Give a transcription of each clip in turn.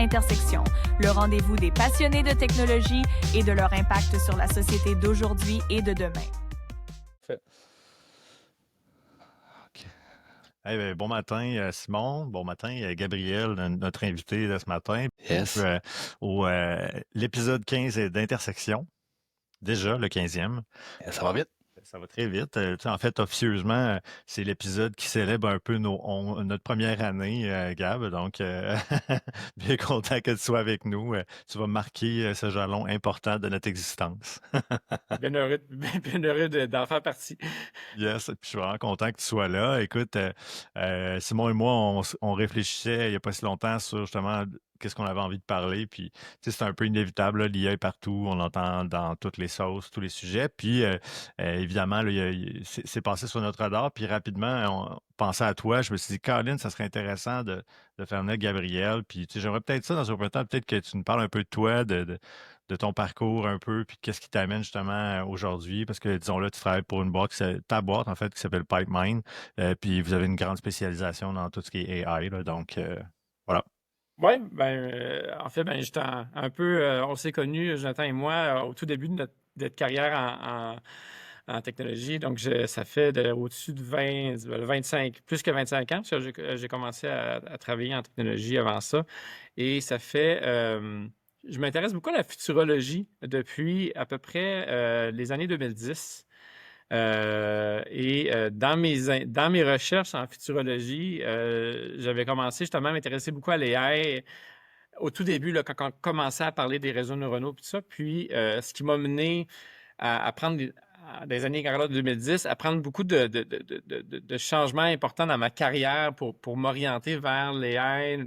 Intersection, le rendez-vous des passionnés de technologie et de leur impact sur la société d'aujourd'hui et de demain. Fait. OK. Eh bien, bon matin, Simon. Bon matin, Gabriel, notre invité de ce matin. Yes. L'épisode 15 d'Intersection. Déjà, le 15e. Ça va vite. Ça va très vite. En fait, officieusement, c'est l'épisode qui célèbre un peu notre première année, Gab. Donc, bien content que tu sois avec nous. Tu vas marquer ce jalon important de notre existence. Bien heureux d'en faire partie. Yes, puis je suis vraiment content que tu sois là. Écoute, Simon et moi, on réfléchissait il n'y a pas si longtemps sur justement qu'est-ce qu'on avait envie de parler. Puis, tu sais, c'est un peu inévitable, là, l'IA est partout, on l'entend dans toutes les sauces, tous les sujets. Puis, évidemment, là, c'est passé sur notre radar. Puis, rapidement, on pensait à toi. Je me suis dit, Colin, ça serait intéressant de faire venir Gabriel. Puis, tu sais, j'aimerais peut-être ça dans un premier temps, peut-être que tu nous parles un peu de toi, de ton parcours un peu, puis qu'est-ce qui t'amène justement aujourd'hui, parce que, disons-le, tu travailles pour une boîte, ta boîte, en fait, qui s'appelle Pipemind, puis vous avez une grande spécialisation dans tout ce qui est AI, là, donc, voilà. Oui, en fait, j'étais un peu, on s'est connus, Jonathan et moi, au tout début de notre carrière en technologie. Donc, ça fait au-dessus de 25, plus que 25 ans, parce que j'ai commencé à travailler en technologie avant ça. Et ça fait... je m'intéresse beaucoup à la futurologie depuis à peu près les années 2010. Dans mes recherches en futurologie, j'avais commencé justement à m'intéresser beaucoup à l'AI au tout début, là, quand on commençait à parler des réseaux neuronaux et tout ça. Puis, ce qui m'a mené à prendre des années 2010, à prendre beaucoup de changements importants dans ma carrière pour m'orienter vers l'AI,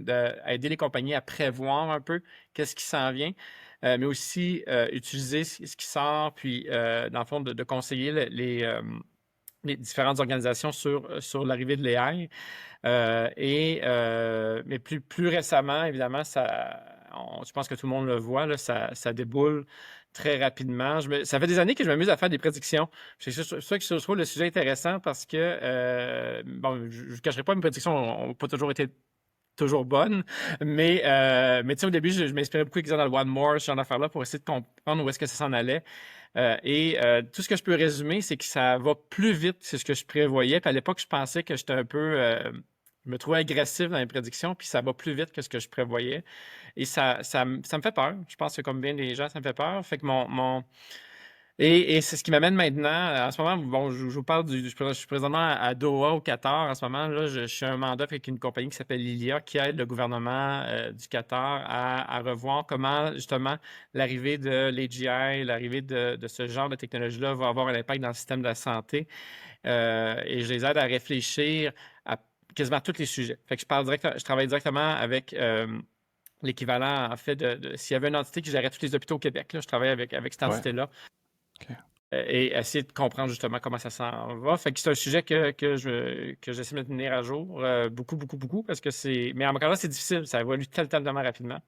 aider les compagnies à prévoir un peu qu'est-ce qui s'en vient. Mais aussi utiliser ce qui sort, puis dans le fond, de conseiller les différentes organisations sur l'arrivée de l'AI. Mais plus récemment, évidemment, je pense que tout le monde le voit, là, ça déboule très rapidement. Ça fait des années que je m'amuse à faire des prédictions. C'est ça que je trouve le sujet intéressant parce que, je ne cacherai pas, mes prédictions n'ont pas toujours été toujours bonne. Mais tu sais, au début, je m'inspirais beaucoup dans le One More, ce genre d'affaires-là, pour essayer de comprendre où est-ce que ça s'en allait. Tout ce que je peux résumer, c'est que ça va plus vite que ce que je prévoyais. Puis à l'époque, je pensais que j'étais un peu... je me trouvais agressif dans les prédictions, puis ça va plus vite que ce que je prévoyais. Et ça me fait peur. Je pense que comme bien des gens, ça me fait peur. Fait que Et c'est ce qui m'amène maintenant, en ce moment, bon, je vous parle je suis présentement à Doha, au Qatar. En ce moment, là, je suis un mandat avec une compagnie qui s'appelle Lilia, qui aide le gouvernement du Qatar à revoir comment, justement, l'arrivée de l'AGI, l'arrivée de ce genre de technologie-là va avoir un impact dans le système de la santé. Et je les aide à réfléchir à quasiment tous les sujets. Fait que je travaille directement avec... l'équivalent, en fait, s'il y avait une entité qui gérait tous les hôpitaux au Québec, là, je travaille avec cette entité-là. Okay. Et essayer de comprendre justement comment ça s'en va. Fait que c'est un sujet que j'essaie de me tenir à jour beaucoup, parce que mais encore là, c'est difficile, ça évolue tellement rapidement.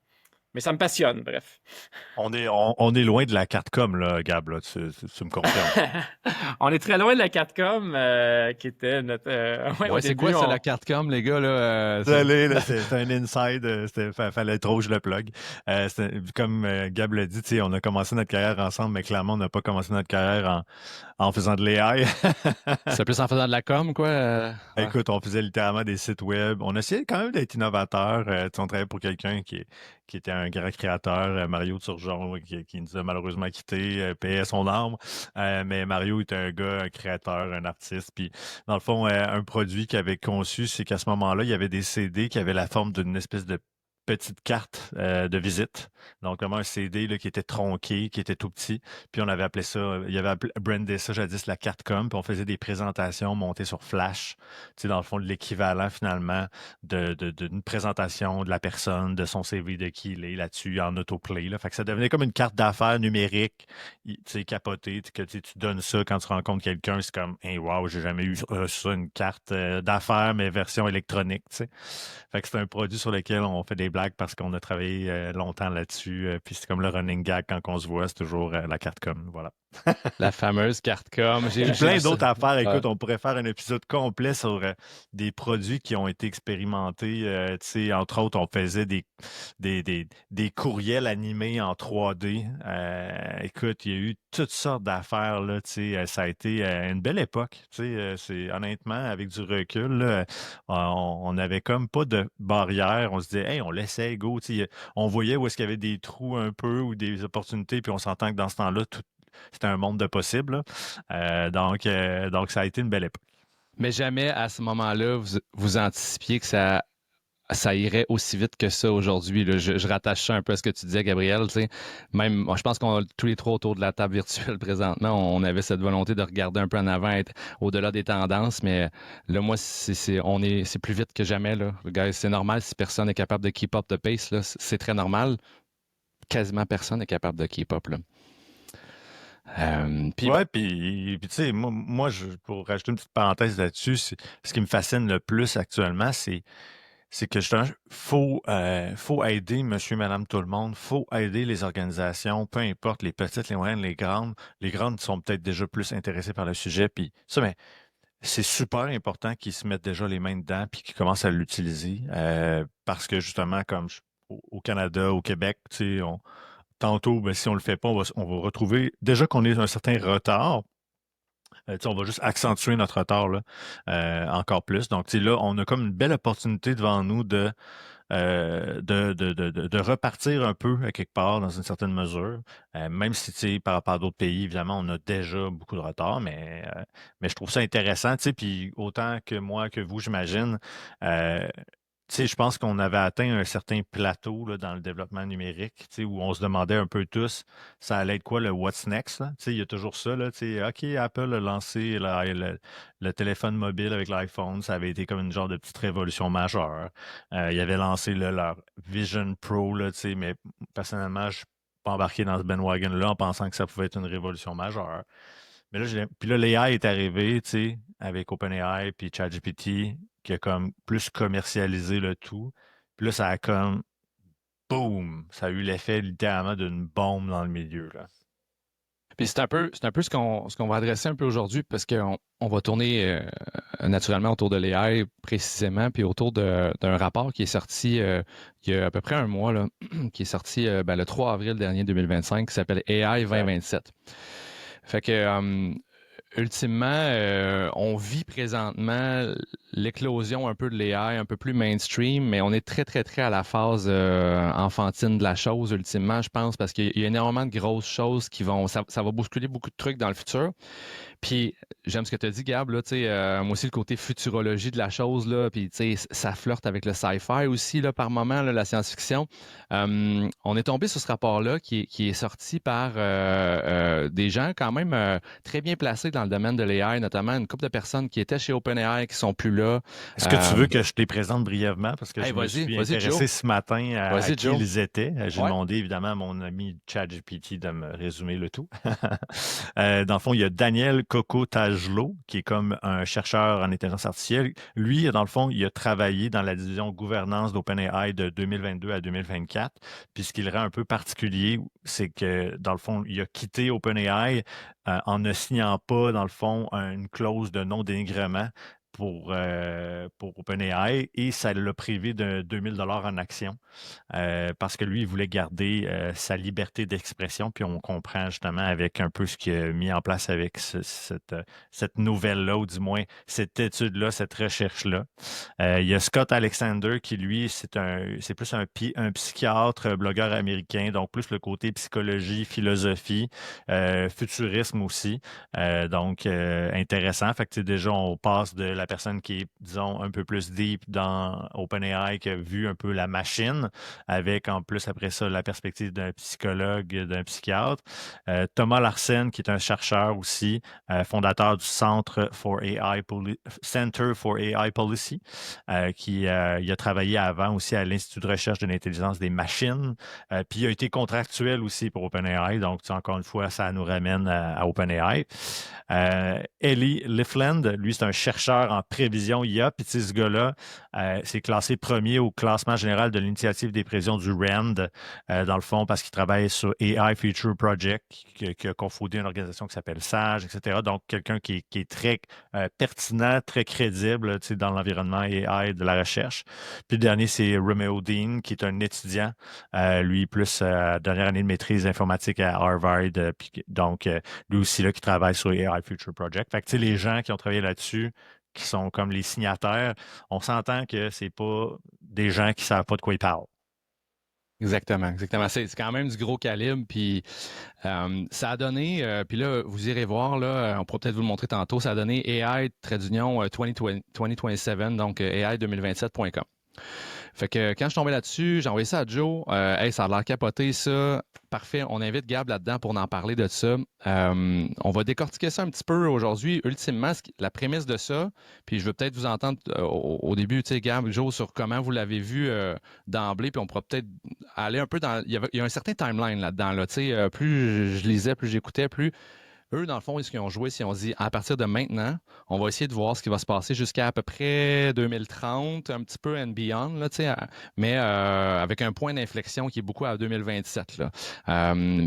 Mais ça me passionne, bref. On est loin de la 4Com, là, Gab, là, tu me confirmes. On est très loin de la 4Com, qui était notre... c'est quoi, c'est la 4Com, les gars? Là, c'est un inside, fallait trop que je le plug. Comme Gab l'a dit, on a commencé notre carrière ensemble, mais clairement, on n'a pas commencé notre carrière en faisant de l'AI. C'est plus en faisant de la com, quoi? Écoute, on faisait littéralement des sites web. On essayait quand même d'être innovateur. On travaillait pour quelqu'un qui était un grand créateur, Mario Turgeon, qui nous a malheureusement quittés, payait son âme. Mais Mario était un gars, un créateur, un artiste. Puis, dans le fond, un produit qu'il avait conçu, c'est qu'à ce moment-là, il y avait des CD qui avaient la forme d'une espèce de petite carte de visite. Donc, vraiment un CD là, qui était tronqué, qui était tout petit. Puis, on avait appelé ça, il y avait brandé ça jadis la carte com. Puis, on faisait des présentations montées sur Flash. Tu sais, dans le fond, l'équivalent finalement d'une présentation de la personne, de son CV, de qui il est là-dessus, en autoplay. Là. Fait que ça devenait comme une carte d'affaires numérique, tu sais, capotée, que tu donnes ça quand tu rencontres quelqu'un. C'est comme, hey, wow, j'ai jamais eu ça, une carte d'affaires, mais version électronique, tu sais. Fait que c'est un produit sur lequel on fait des blagues parce qu'on a travaillé longtemps là-dessus. Puis c'est comme le running gag quand on se voit, c'est toujours la carte com. Voilà. La fameuse carte com. J'ai plein d'autres affaires. Écoute, Ouais. on pourrait faire un épisode complet sur des produits qui ont été expérimentés. Tu sais, entre autres, on faisait des courriels animés en 3D. Écoute, il y a eu toutes sortes d'affaires, là. Tu sais, ça a été une belle époque. Tu sais, c'est honnêtement, avec du recul, là, on n'avait comme pas de barrière. On se disait, hey, on l'essaie, go. Tu sais, on voyait où est-ce qu'il y avait des trous un peu ou des opportunités, puis on s'entend que dans ce temps-là, c'était un monde de possibles. Donc, ça a été une belle époque. Mais jamais à ce moment-là, vous anticipiez que ça irait aussi vite que ça aujourd'hui. Là. Je rattache ça un peu à ce que tu disais, Gabriel. Tu sais. Même, moi, je pense qu'on tous les trois autour de la table virtuelle présentement, on avait cette volonté de regarder un peu en avant, être au-delà des tendances. Mais là, moi, c'est plus vite que jamais. Là. Guys, c'est normal si personne n'est capable de keep up the pace. Là. C'est très normal. Quasiment personne n'est capable de keep up. Là. Puis tu sais, moi pour rajouter une petite parenthèse là-dessus, ce qui me fascine le plus actuellement, c'est que justement, faut aider monsieur, madame, tout le monde. Faut aider les organisations, peu importe, les petites, les moyennes, les grandes. Les grandes sont peut-être déjà plus intéressées par le sujet. Puis ça, mais c'est super important qu'ils se mettent déjà les mains dedans puis qu'ils commencent à l'utiliser. Parce que justement, comme au Canada, au Québec, tu sais, tantôt, ben, si on ne le fait pas, on va retrouver, déjà qu'on est un certain retard, on va juste accentuer notre retard là, encore plus. Donc, là, on a comme une belle opportunité devant nous de repartir un peu à quelque part dans une certaine mesure. Même si, par rapport à d'autres pays, évidemment, on a déjà beaucoup de retard, mais je trouve ça intéressant. Puis autant que moi, que vous, j'imagine, je pense qu'on avait atteint un certain plateau là, dans le développement numérique, où on se demandait un peu tous, ça allait être quoi le what's next? Là? Il y a toujours ça. Là, OK, Apple a lancé le téléphone mobile avec l'iPhone. Ça avait été comme une genre de petite révolution majeure. Ils avaient lancé leur Vision Pro, là, mais personnellement, je ne suis pas embarqué dans ce bandwagon-là en pensant que ça pouvait être une révolution majeure. Mais là, puis là, l'AI est arrivé, avec OpenAI puis ChatGPT, qui a comme plus commercialisé le tout. Puis là, ça a comme, boum, ça a eu l'effet littéralement d'une bombe dans le milieu, là. Puis c'est un peu ce qu'on va adresser un peu aujourd'hui parce qu'on va tourner naturellement autour de l'AI précisément, puis autour d'un rapport qui est sorti il y a à peu près un mois, là, qui est sorti le 3 avril dernier 2025, qui s'appelle AI 2027. Fait que ultimement, on vit présentement l'éclosion un peu de l'AI, un peu plus mainstream, mais on est très, très, très à la phase enfantine de la chose, ultimement, je pense, parce qu'il y a énormément de grosses choses qui vont... Ça va bousculer beaucoup de trucs dans le futur. Puis, j'aime ce que tu as dit, Gab, là, moi aussi, le côté futurologie de la chose, là, puis ça flirte avec le sci-fi aussi, là, par moment, là, la science-fiction. On est tombé sur ce rapport-là qui est sorti par des gens quand même très bien placés dans le domaine de l'AI, notamment une couple de personnes qui étaient chez OpenAI qui sont plus là. Est-ce que tu veux que je te les présente brièvement? Parce que je me suis intéressé Joe. ce matin à qui Joe. ils étaient. J'ai demandé évidemment à mon ami ChatGPT de me résumer le tout. Dans le fond, il y a Daniel Coco-Tajlo, qui est comme un chercheur en intelligence artificielle. Lui, dans le fond, il a travaillé dans la division gouvernance d'OpenAI de 2022 à 2024. Puis ce qui le rend un peu particulier, c'est que, dans le fond, il a quitté OpenAI en ne signant pas, dans le fond, une clause de non-dénigrement pour OpenAI et ça l'a privé de 2000 $ en actions parce que lui, il voulait garder sa liberté d'expression. Puis on comprend justement avec un peu ce qu'il a mis en place avec cette nouvelle-là, ou du moins cette étude-là, cette recherche-là. Il y a Scott Alexander qui, lui, c'est plus un psychiatre, blogueur américain, donc plus le côté psychologie, philosophie, futurisme aussi. Donc, intéressant. Fait que déjà, on passe de la personne qui est, disons, un peu plus deep dans OpenAI, qui a vu un peu la machine, avec en plus après ça la perspective d'un psychologue, d'un psychiatre. Thomas Larsen, qui est un chercheur aussi, fondateur du Center for AI Policy, il a travaillé avant aussi à l'Institut de recherche de l'intelligence des machines, puis il a été contractuel aussi pour OpenAI, donc encore une fois, ça nous ramène à OpenAI. Ellie Lifland, lui, c'est un chercheur docteur en prévision IA. Puis ce gars-là, c'est classé premier au classement général de l'initiative des prévisions du RAND, dans le fond, parce qu'il travaille sur AI Future Project, qui a cofondé une organisation qui s'appelle SAGE, etc. Donc, quelqu'un qui est très pertinent, très crédible dans l'environnement AI de la recherche. Puis le dernier, c'est Romeo Dean, qui est un étudiant, lui, plus dernière année de maîtrise informatique à Harvard. Donc, lui aussi, là, qui travaille sur AI Future Project. Fait que, tu sais, les gens qui ont travaillé là-dessus, qui sont comme les signataires, on s'entend que c'est pas des gens qui savent pas de quoi ils parlent. Exactement, exactement. C'est quand même du gros calibre, puis ça a donné, puis là, vous irez voir, là, on pourra peut-être vous le montrer tantôt, ça a donné AI-2020, 2027, donc AI2027.com. Fait que quand je suis tombé là-dessus, j'ai envoyé ça à Joe. Hey, ça a l'air capoté, ça. Parfait. On invite Gab là-dedans pour en parler de ça. On va décortiquer ça un petit peu aujourd'hui. Ultimement, la prémisse de ça, puis je veux peut-être vous entendre au début, tu sais, Gab, Joe, sur comment vous l'avez vu d'emblée, puis on pourra peut-être aller un peu dans... Il y a un certain timeline là-dedans, là, tu sais. Plus je lisais, plus j'écoutais, plus... Eux, dans le fond, ce qu'ils ont joué, c'est qu'on dit à partir de maintenant, on va essayer de voir ce qui va se passer jusqu'à à peu près 2030, un petit peu and beyond, là, mais avec un point d'inflexion qui est beaucoup à 2027. Là.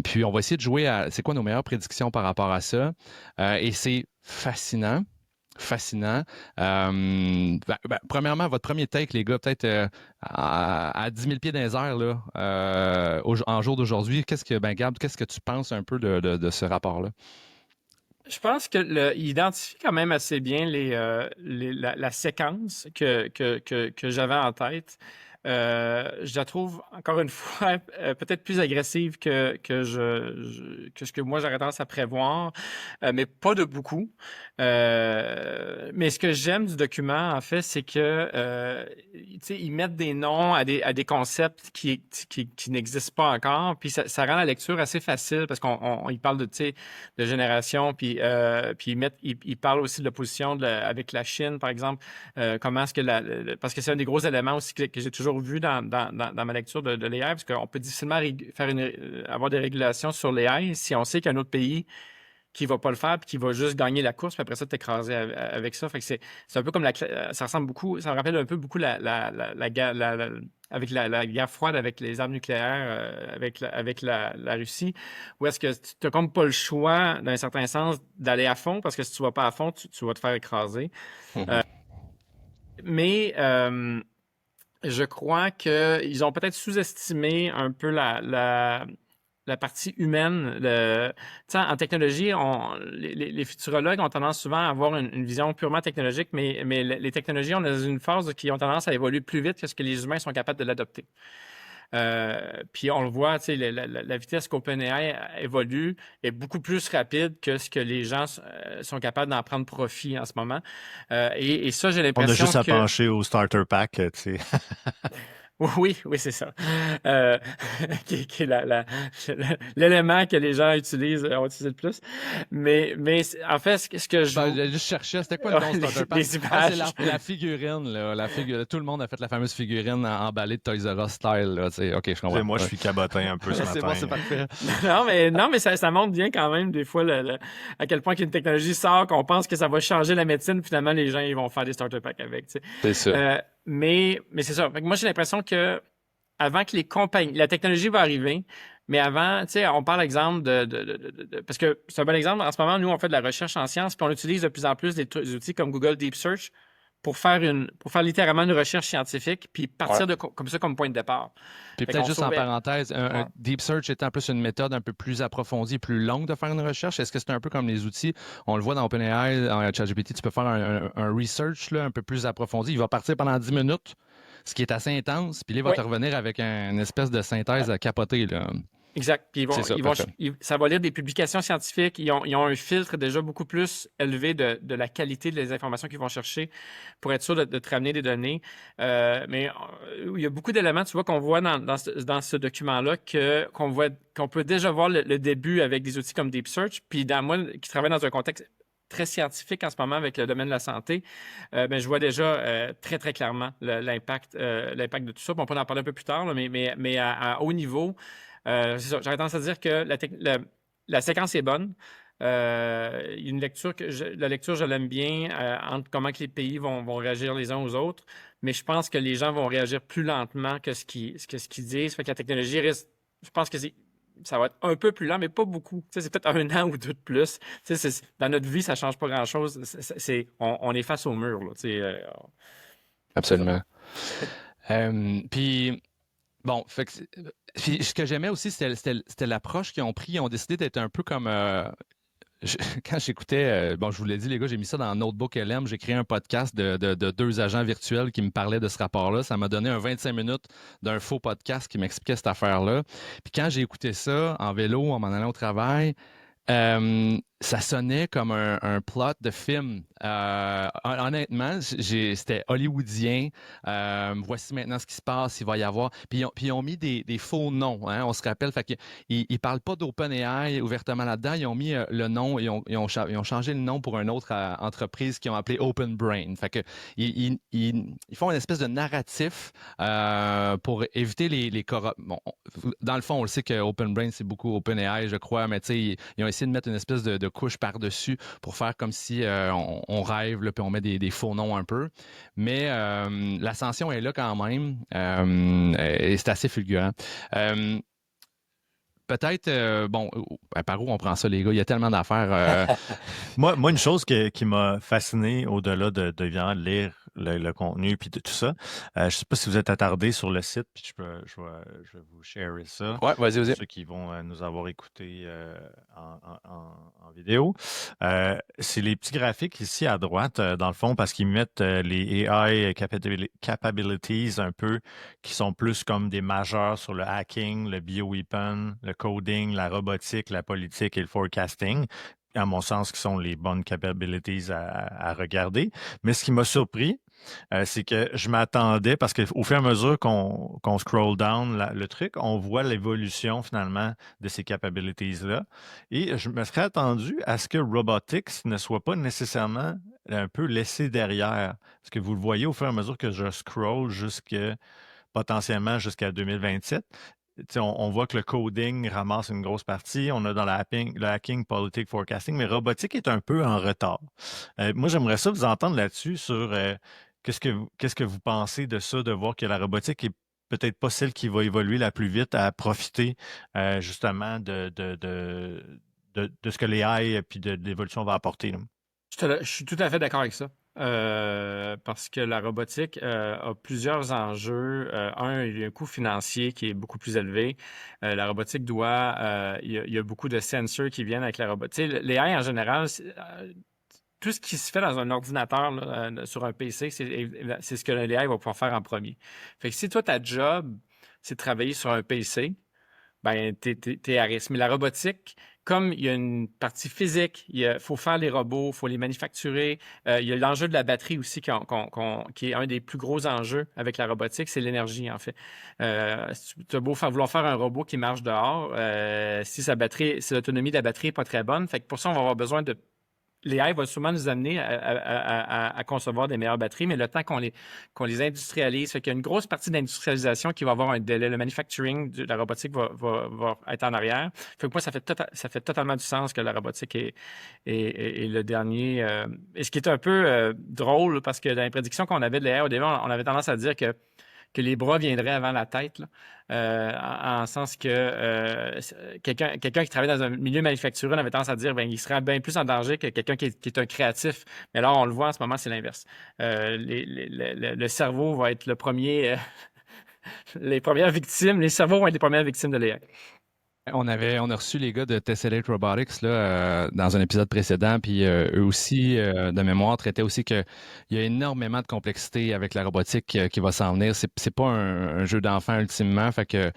Puis on va essayer de jouer à c'est quoi nos meilleures prédictions par rapport à ça. Et c'est fascinant. Premièrement, votre premier take, les gars, peut-être à 10 000 pieds dans les airs, là, en jour d'aujourd'hui, Gab, qu'est-ce que tu penses un peu de ce rapport-là? Je pense qu'il identifie quand même assez bien la séquence que j'avais en tête. Je la trouve, encore une fois, peut-être plus agressive que ce que moi j'aurais tendance à prévoir, mais pas de beaucoup. Mais ce que j'aime du document, en fait, c'est que ils mettent des noms à des concepts qui n'existent pas encore, puis ça rend la lecture assez facile parce qu'ils parlent de génération, puis ils parlent aussi de l'opposition avec la Chine, par exemple. Comment est-ce que parce que c'est un des gros éléments aussi que j'ai toujours vu dans ma lecture de l'AI, parce qu'on peut difficilement avoir des régulations sur l'AI si on sait qu'il y a un autre pays qui va pas le faire puis qui va juste gagner la course puis après ça t'écraser avec ça. Fait que c'est un peu comme ça ressemble beaucoup, ça me rappelle un peu beaucoup la guerre avec la guerre froide avec les armes nucléaires avec la Russie, où est-ce que tu n'as comme pas le choix d'un certain sens d'aller à fond, parce que si tu vas pas à fond, tu vas te faire écraser. Mais je crois qu'ils ont peut-être sous-estimé un peu la partie humaine. En technologie, les futurologues ont tendance souvent à avoir une vision purement technologique, mais les technologies, on est dans une phase qui ont tendance à évoluer plus vite que ce que les humains sont capables de l'adopter. Puis on le voit, la vitesse qu'OpenAI évolue est beaucoup plus rapide que ce que les gens sont capables d'en prendre profit en ce moment. Et ça, j'ai l'impression que... On a juste à pencher au starter pack, tu sais. Oui, c'est ça. Qui est l'élément que les gens ont utilisé le plus. Mais en fait, ce que je... je cherchais, c'était quoi le nom starter pack? Les images. C'est la figurine, là. Tout le monde a fait la fameuse figurine emballée de Toys R Us style, là. OK, je comprends. Moi, je suis cabotin un peu ce matin. C'est bon, c'est parfait. non, mais ça montre bien quand même, des fois, à quel point qu'une technologie sort, qu'on pense que ça va changer la médecine, finalement, les gens, ils vont faire des starter packs avec, tu sais. C'est ça. Mais c'est ça. Moi, j'ai l'impression que avant que les compagnies... La technologie va arriver, mais avant, tu sais, on parle, exemple, parce que c'est un bon exemple. En ce moment, nous, on fait de la recherche en sciences, puis on utilise de plus en plus des outils comme Google Deep Search pour faire littéralement une recherche scientifique, puis partir comme ça comme point de départ. Puis peut-être juste en parenthèse, un Deep Search étant plus une méthode un peu plus approfondie, plus longue de faire une recherche. Est-ce que c'est un peu comme les outils? On le voit dans OpenAI, en ChatGPT, tu peux faire un research là, un peu plus approfondi. Il va partir pendant 10 minutes, ce qui est assez intense, puis là, il va te revenir avec une espèce de synthèse à capoter, là. Exact. Puis ça va lire des publications scientifiques. Ils ont un filtre déjà beaucoup plus élevé de la qualité des informations qu'ils vont chercher pour être sûr de te ramener des données. Mais il y a beaucoup d'éléments, tu vois, qu'on voit dans ce document-là qu'on peut déjà voir le début avec des outils comme Deep Search. Puis moi, qui travaille dans un contexte très scientifique en ce moment avec le domaine de la santé, je vois déjà très, très clairement l'impact de tout ça. Puis on peut en parler un peu plus tard, là, mais à haut niveau, j'aurais tendance à dire que la séquence est bonne. Une lecture la lecture, je l'aime bien, entre comment que les pays vont réagir les uns aux autres, mais je pense que les gens vont réagir plus lentement que ce qu'ils disent. Fait que la technologie risque, je pense que ça va être un peu plus lent, mais pas beaucoup. Tu sais, c'est peut-être 1 an ou 2 de plus. Tu sais, dans notre vie, ça change pas grand-chose. On est face au mur, là, tu sais, Absolument. Puis, bon, fait que, puis ce que j'aimais aussi, c'était l'approche qu'ils ont pris. Ils ont décidé d'être un peu comme... quand j'écoutais, bon, je vous l'ai dit, les gars, j'ai mis ça dans Notebook LM. J'ai créé un podcast de 2 agents virtuels qui me parlaient de ce rapport-là. Ça m'a donné un 25 minutes d'un faux podcast qui m'expliquait cette affaire-là. Puis quand j'ai écouté ça en vélo, en m'en allant au travail, ça sonnait comme un plot de film. Honnêtement, c'était hollywoodien. Voici maintenant ce qui se passe, il va y avoir. Puis ils ont mis des faux noms, hein, on se rappelle. Fait qu'ils ne parlent pas d'OpenAI ouvertement là-dedans. Ils ont mis le nom, ils ont changé le nom pour une autre entreprise qu'ils ont appelé Open Brain. Fait que ils font une espèce de narratif pour éviter les bon, dans le fond, on le sait que Open Brain, c'est beaucoup OpenAI, je crois, mais tu sais, ils ont essayé de mettre une espèce de couche par-dessus pour faire comme si on rêve, là, puis on met des faux noms un peu. Mais l'ascension est là quand même et c'est assez fulgurant. Peut-être, bon, par où on prend ça, les gars? Il y a tellement d'affaires. Moi, une chose qui m'a fasciné au-delà de évidemment, lire le contenu puis de tout ça, je ne sais pas si vous êtes attardé sur le site, puis je vais vous sharer ça. Ouais, vas-y. Pour ceux qui vont nous avoir écoutés en vidéo. C'est les petits graphiques ici à droite, dans le fond, parce qu'ils mettent les AI capabilities un peu qui sont plus comme des majeurs sur le hacking, le bioweapon, le coding, la robotique, la politique et le forecasting, à mon sens, qui sont les bonnes capabilities à regarder. Mais ce qui m'a surpris, c'est que je m'attendais, parce qu'au fur et à mesure qu'on scroll down le truc, on voit l'évolution finalement de ces capabilities-là. Et je me serais attendu à ce que Robotics ne soit pas nécessairement un peu laissé derrière. Parce que vous le voyez au fur et à mesure que je scroll potentiellement jusqu'à 2027. On voit que le coding ramasse une grosse partie. On a dans le hacking, politique, forecasting, mais robotique est un peu en retard. Moi, j'aimerais ça vous entendre là-dessus sur qu'est-ce que vous pensez de ça, de voir que la robotique est peut-être pas celle qui va évoluer la plus vite à profiter justement de ce que l'AI et puis de l'évolution va apporter. Là. Je suis tout à fait d'accord avec ça. Parce que la robotique a plusieurs enjeux. Il y a un coût financier qui est beaucoup plus élevé. La robotique il y a beaucoup de sensors qui viennent avec la robotique. L'AI en général, tout ce qui se fait dans un ordinateur, là, sur un PC, c'est ce que l'AI va pouvoir faire en premier. Fait que si toi, ta job, c'est de travailler sur un PC, ben, t'es à risque. Mais la robotique, comme il y a une partie physique, il faut faire les robots, il faut les manufacturer. Il y a l'enjeu de la batterie aussi qui est un des plus gros enjeux avec la robotique, c'est l'énergie en fait. Si tu as beau vouloir faire un robot qui marche dehors, si l'autonomie de la batterie n'est pas très bonne, fait que pour ça, on va avoir besoin de... L'AI va sûrement nous amener à concevoir des meilleures batteries, mais le temps qu'on les industrialise, fait qu'il y a une grosse partie d'industrialisation qui va avoir un délai. Le manufacturing de la robotique va être en arrière. Fait que moi, ça fait totalement du sens que la robotique est le dernier. Et ce qui est un peu drôle, parce que dans les prédictions qu'on avait de l'AI au début, on avait tendance à dire que les bras viendraient avant la tête, là, en sens que quelqu'un qui travaille dans un milieu manufacturier, on avait tendance à dire il serait bien plus en danger que quelqu'un qui est un créatif. Mais là, on le voit en ce moment, c'est l'inverse. Le cerveau va être le premier... les premières victimes, les cerveaux vont être les premières victimes de l'AI. On a reçu les gars de Tessellate Robotics là, dans un épisode précédent, puis eux aussi, de mémoire, traitaient aussi qu'il y a énormément de complexité avec la robotique qui va s'en venir. C'est pas un jeu d'enfant ultimement, fait que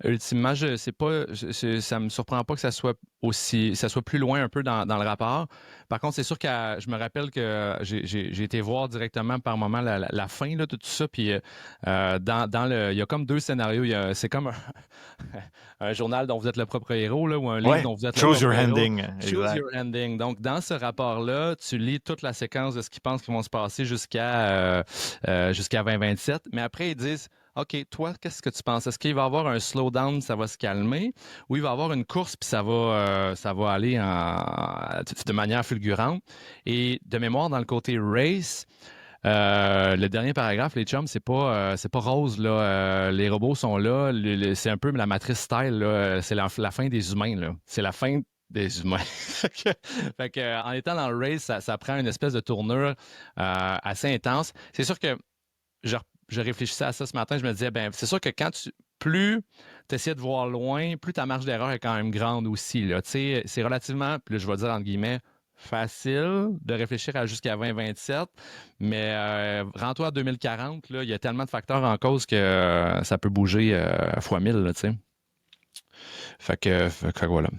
ultimement, ça me surprend pas que ça soit plus loin un peu dans le rapport. Par contre, c'est sûr que je me rappelle que j'ai été voir directement par moment la fin là, de tout ça, puis il y a comme 2 scénarios. C'est comme un journal dont vous êtes le propre héros, là, ou un livre dont vous êtes Choose le propre your héros. ending. Choose your ending. Donc, dans ce rapport-là, tu lis toute la séquence de ce qu'ils pensent qu'ils vont se passer jusqu'à 2027, mais après, ils disent OK, toi, qu'est-ce que tu penses? Est-ce qu'il va y avoir un slowdown, ça va se calmer, ou il va y avoir une course, puis ça va aller de manière fulgurante? Et de mémoire, dans le côté race, le dernier paragraphe, les chums, c'est pas rose, là. Les robots sont là. C'est un peu la matrice style, là. C'est la fin des humains, là. C'est la fin des humains. Fait que, en étant dans le race, ça prend une espèce de tournure assez intense. C'est sûr que je réfléchissais à ça ce matin, je me disais, ben c'est sûr que plus tu essaies de voir loin, plus ta marge d'erreur est quand même grande aussi, là. Tu sais, c'est relativement, puis là, je vais dire entre guillemets, facile de réfléchir à jusqu'à 2027, mais rends-toi à 2040, là, il y a tellement de facteurs en cause que ça peut bouger fois 1000, là, tu sais. Fait que voilà.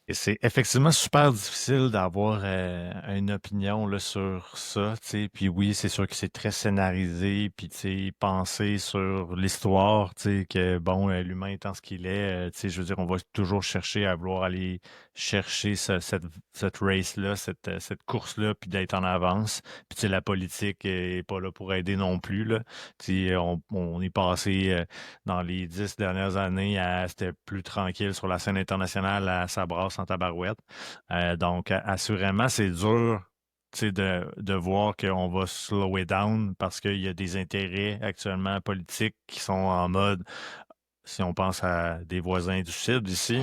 Et c'est effectivement super difficile d'avoir une opinion là, sur ça, tu sais. Puis oui, c'est sûr que c'est très scénarisé, puis tu sais, penser sur l'histoire, tu sais, que bon, l'humain étant ce qu'il est, tu sais, je veux dire, on va toujours chercher à vouloir aller chercher cette race-là, cette course-là, puis d'être en avance. Puis tu sais, la politique est pas là pour aider non plus, là. Tu sais, on est passé dans les 10 dernières années c'était plus tranquille sur la scène internationale, ça brasse en tabarouette. Donc, assurément, c'est dur de voir qu'on va slow it down parce qu'il y a des intérêts actuellement politiques qui sont en mode, si on pense à des voisins du Sud ici,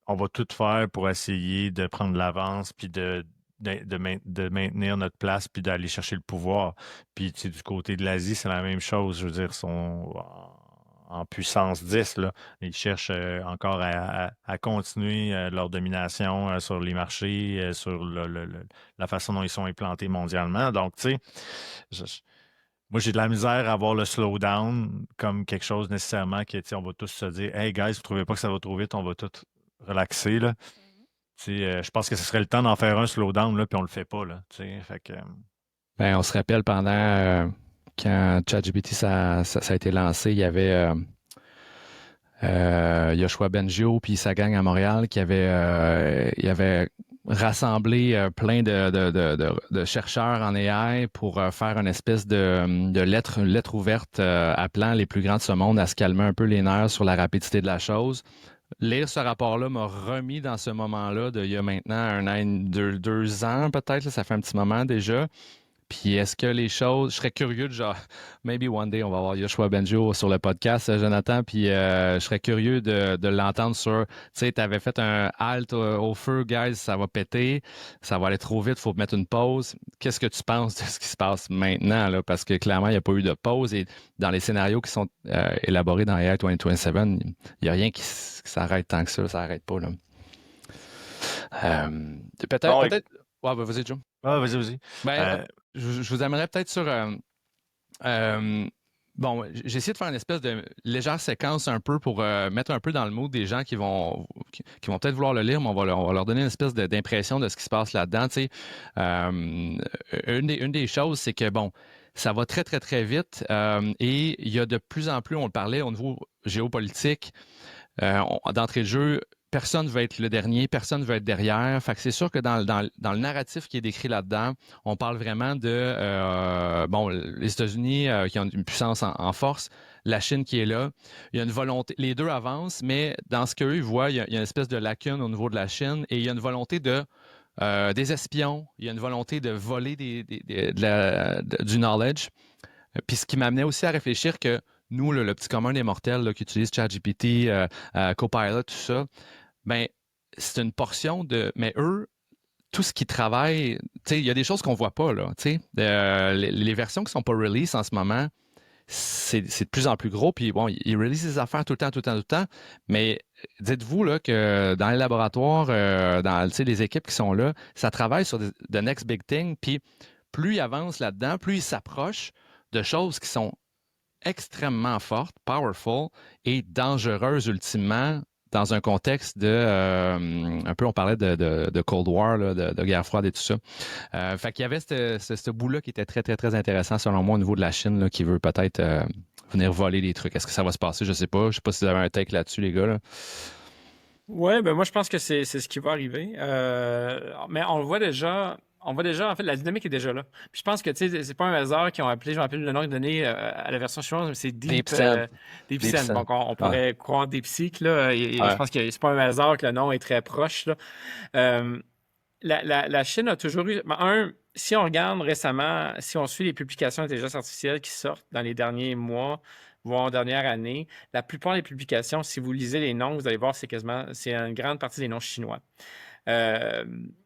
on va tout faire pour essayer de prendre l'avance puis de maintenir notre place puis d'aller chercher le pouvoir. Puis du côté de l'Asie, c'est la même chose. Je veux dire, sont en puissance 10, là. Ils cherchent encore à continuer leur domination sur les marchés, sur la façon dont ils sont implantés mondialement. Donc, tu sais, moi, j'ai de la misère à voir le slowdown comme quelque chose nécessairement que, tu sais, on va tous se dire, hey, guys, vous trouvez pas que ça va trop vite, on va tout relaxer, là. Tu sais, je pense que ce serait le temps d'en faire un slowdown, là, puis on le fait pas, là. Tu sais, fait que... Ben, on se rappelle pendant quand ChatGPT ça a été lancé, il y avait Yoshua Bengio puis sa gang à Montréal qui avait rassemblé plein de chercheurs en AI pour faire une espèce de lettre ouverte appelant les plus grands de ce monde à se calmer un peu les nerfs sur la rapidité de la chose. Lire ce rapport-là m'a remis dans ce moment-là il y a maintenant 1 an, 2 ans peut-être, là, ça fait un petit moment déjà. Puis est-ce que les choses, je serais curieux de genre, maybe one day on va avoir Yoshua Bengio sur le podcast, Jonathan, puis je serais curieux de l'entendre sur, tu sais, t'avais fait un halt au feu, guys, ça va péter, ça va aller trop vite, faut mettre une pause. Qu'est-ce que tu penses de ce qui se passe maintenant, là? Parce que clairement, il n'y a pas eu de pause et dans les scénarios qui sont élaborés dans AI 2027, il n'y a rien qui s'arrête tant que ça n'arrête pas, là. Peut-être... Ouais, ben, vas-y, Joe. Ah, vas-y. Ben, je vous amènerais peut-être sur... bon, j'ai essayé de faire une espèce de légère séquence un peu pour mettre un peu dans le mood des gens qui vont peut-être vouloir le lire, mais on va leur donner une espèce d'impression de ce qui se passe là-dedans. Tu sais. Une des choses, c'est que, bon, ça va très, très, très vite et il y a de plus en plus, on le parlait au niveau géopolitique, d'entrée de jeu, personne ne veut être le dernier, personne ne veut être derrière. Fait que c'est sûr que dans le narratif qui est décrit là-dedans, on parle vraiment de les États-Unis qui ont une puissance en force, la Chine qui est là. Il y a une volonté, les deux avancent, mais dans ce qu'eux voient, il y a une espèce de lacune au niveau de la Chine et il y a une volonté des espions, il y a une volonté de voler du knowledge. Puis ce qui m'amenait aussi à réfléchir que nous, le petit commun des mortels là, qui utilise ChatGPT, Copilot, tout ça, ben c'est une portion de... Mais eux, tout ce qui travaille, tu sais, il y a des choses qu'on voit pas, là, tu sais. Les versions qui sont pas release en ce moment, c'est de plus en plus gros, puis bon, ils release des affaires tout le temps, mais dites-vous là, que dans les laboratoires, dans les équipes qui sont là, ça travaille sur the next big thing, puis plus ils avancent là-dedans, plus ils s'approchent de choses qui sont extrêmement fortes, powerful et dangereuses ultimement dans un contexte un peu on parlait de Cold War, là, de guerre froide et tout ça. Fait qu'il y avait ce bout-là qui était très, très, très intéressant selon moi au niveau de la Chine là, qui veut peut-être venir voler des trucs. Est-ce que ça va se passer? Je sais pas. Je sais pas si vous avez un take là-dessus, les gars. Là. Ouais, ben moi je pense que c'est ce qui va arriver. Mais on le voit déjà. on voit déjà, en fait, la dynamique est déjà là. Puis je pense que, tu sais, c'est pas un hasard qu'ils ont appelé, je me rappelle le nom donné à la version chinoise, mais c'est DeepSend. DeepSend. Donc, on pourrait Ouais. croire DeepSeek, là, et Ouais. je pense que c'est pas un hasard que le nom est très proche, là. La Chine a toujours eu... si on regarde récemment, si on suit les publications d'intelligence artificielle qui sortent dans les derniers mois, voire dernière année, la plupart des publications, si vous lisez les noms, vous allez voir, c'est une grande partie des noms chinois.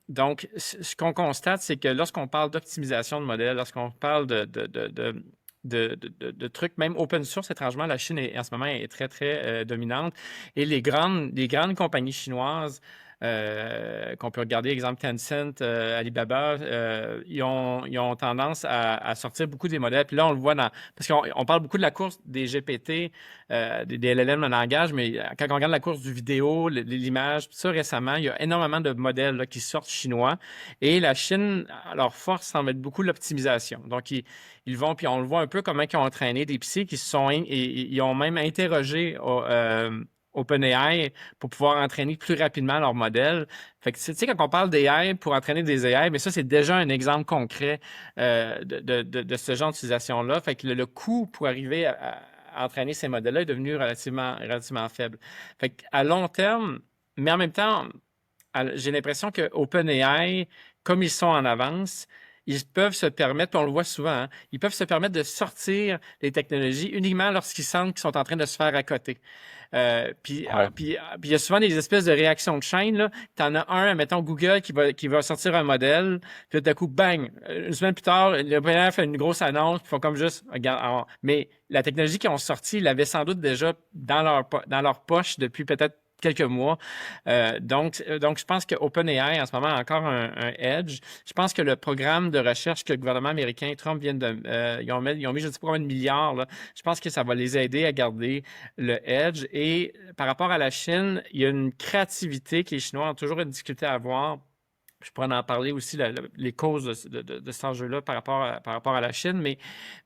Donc, ce qu'on constate, c'est que lorsqu'on parle d'optimisation de modèles, lorsqu'on parle de trucs, même open source, étrangement, la Chine en ce moment est très, très dominante. Et les grandes compagnies chinoises, qu'on peut regarder, exemple Tencent, Alibaba, ils ont tendance à sortir beaucoup des modèles. Puis là, on le voit parce qu'on parle beaucoup de la course des GPT, des LLM en langage, mais quand on regarde la course du vidéo, l'image, tout ça récemment, il y a énormément de modèles là, qui sortent chinois. Et la Chine, leur force semble être beaucoup l'optimisation. Donc, ils vont, puis on le voit un peu comment ils ont entraîné des psys ils ont même interrogé OpenAI pour pouvoir entraîner plus rapidement leur modèle. Fait que, tu sais, quand on parle d'AI pour entraîner des AI, mais ça, c'est déjà un exemple concret de ce genre d'utilisation-là. Fait que le coût pour arriver à entraîner ces modèles-là est devenu relativement faible. Fait qu'à long terme, mais en même temps, j'ai l'impression que OpenAI, comme ils sont en avance, ils peuvent se permettre, puis on le voit souvent, hein, ils peuvent se permettre de sortir les technologies uniquement lorsqu'ils sentent qu'ils sont en train de se faire à côté. Puis il y a souvent des espèces de réactions de chaîne. Là. Tu en as un, mettons Google, qui va sortir un modèle, puis d'un coup, bang! Une semaine plus tard, le PNR fait une grosse annonce, puis ils font comme juste, regarde, mais la technologie qu'ils ont sortie, ils l'avaient sans doute déjà dans leur poche depuis peut-être quelques mois. Donc, je pense que OpenAI, en ce moment, a encore un edge. Je pense que le programme de recherche que le gouvernement américain, Trump, ils ont mis, je ne sais pas combien de milliards, là. Je pense que ça va les aider à garder le edge. Et par rapport à la Chine, il y a une créativité que les Chinois ont toujours une difficulté à avoir. Je pourrais en parler aussi, les causes de cet enjeu-là par rapport à la Chine, mais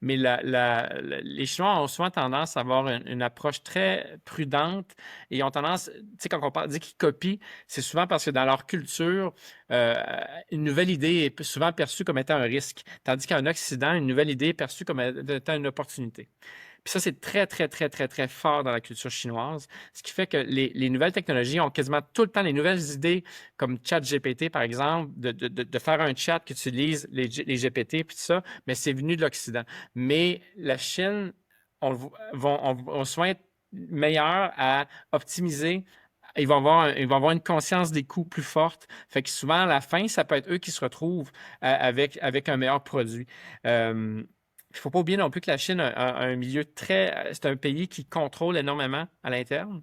les Chinois ont souvent tendance à avoir une approche très prudente et ils ont tendance, tu sais, quand on dit qu'ils copient, c'est souvent parce que dans leur culture, une nouvelle idée est souvent perçue comme étant un risque, tandis qu'en Occident, une nouvelle idée est perçue comme étant une opportunité. Puis ça, c'est très, très, très, très, très fort dans la culture chinoise, ce qui fait que les nouvelles technologies ont quasiment tout le temps les nouvelles idées, comme ChatGPT, par exemple, de faire un chat qui utilise les GPT, puis tout ça, mais c'est venu de l'Occident. Mais la Chine, on souvent être meilleur à optimiser. Ils vont avoir une conscience des coûts plus forte. Fait que souvent, à la fin, ça peut être eux qui se retrouvent avec un meilleur produit. Il ne faut pas oublier non plus que la Chine a un milieu c'est un pays qui contrôle énormément à l'interne.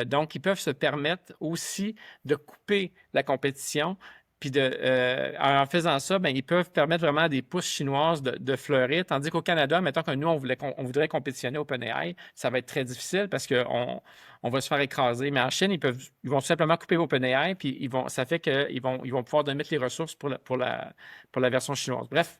Donc, ils peuvent se permettre aussi de couper la compétition. Puis en faisant ça, ben, ils peuvent permettre vraiment à des pousses chinoises de fleurir. Tandis qu'au Canada, mettons que nous, on voudrait compétitionner OpenAI, ça va être très difficile parce qu'on va se faire écraser. Mais en Chine, ils vont tout simplement couper OpenAI, puis ça fait qu'ils vont pouvoir donner les ressources pour la version chinoise. Bref,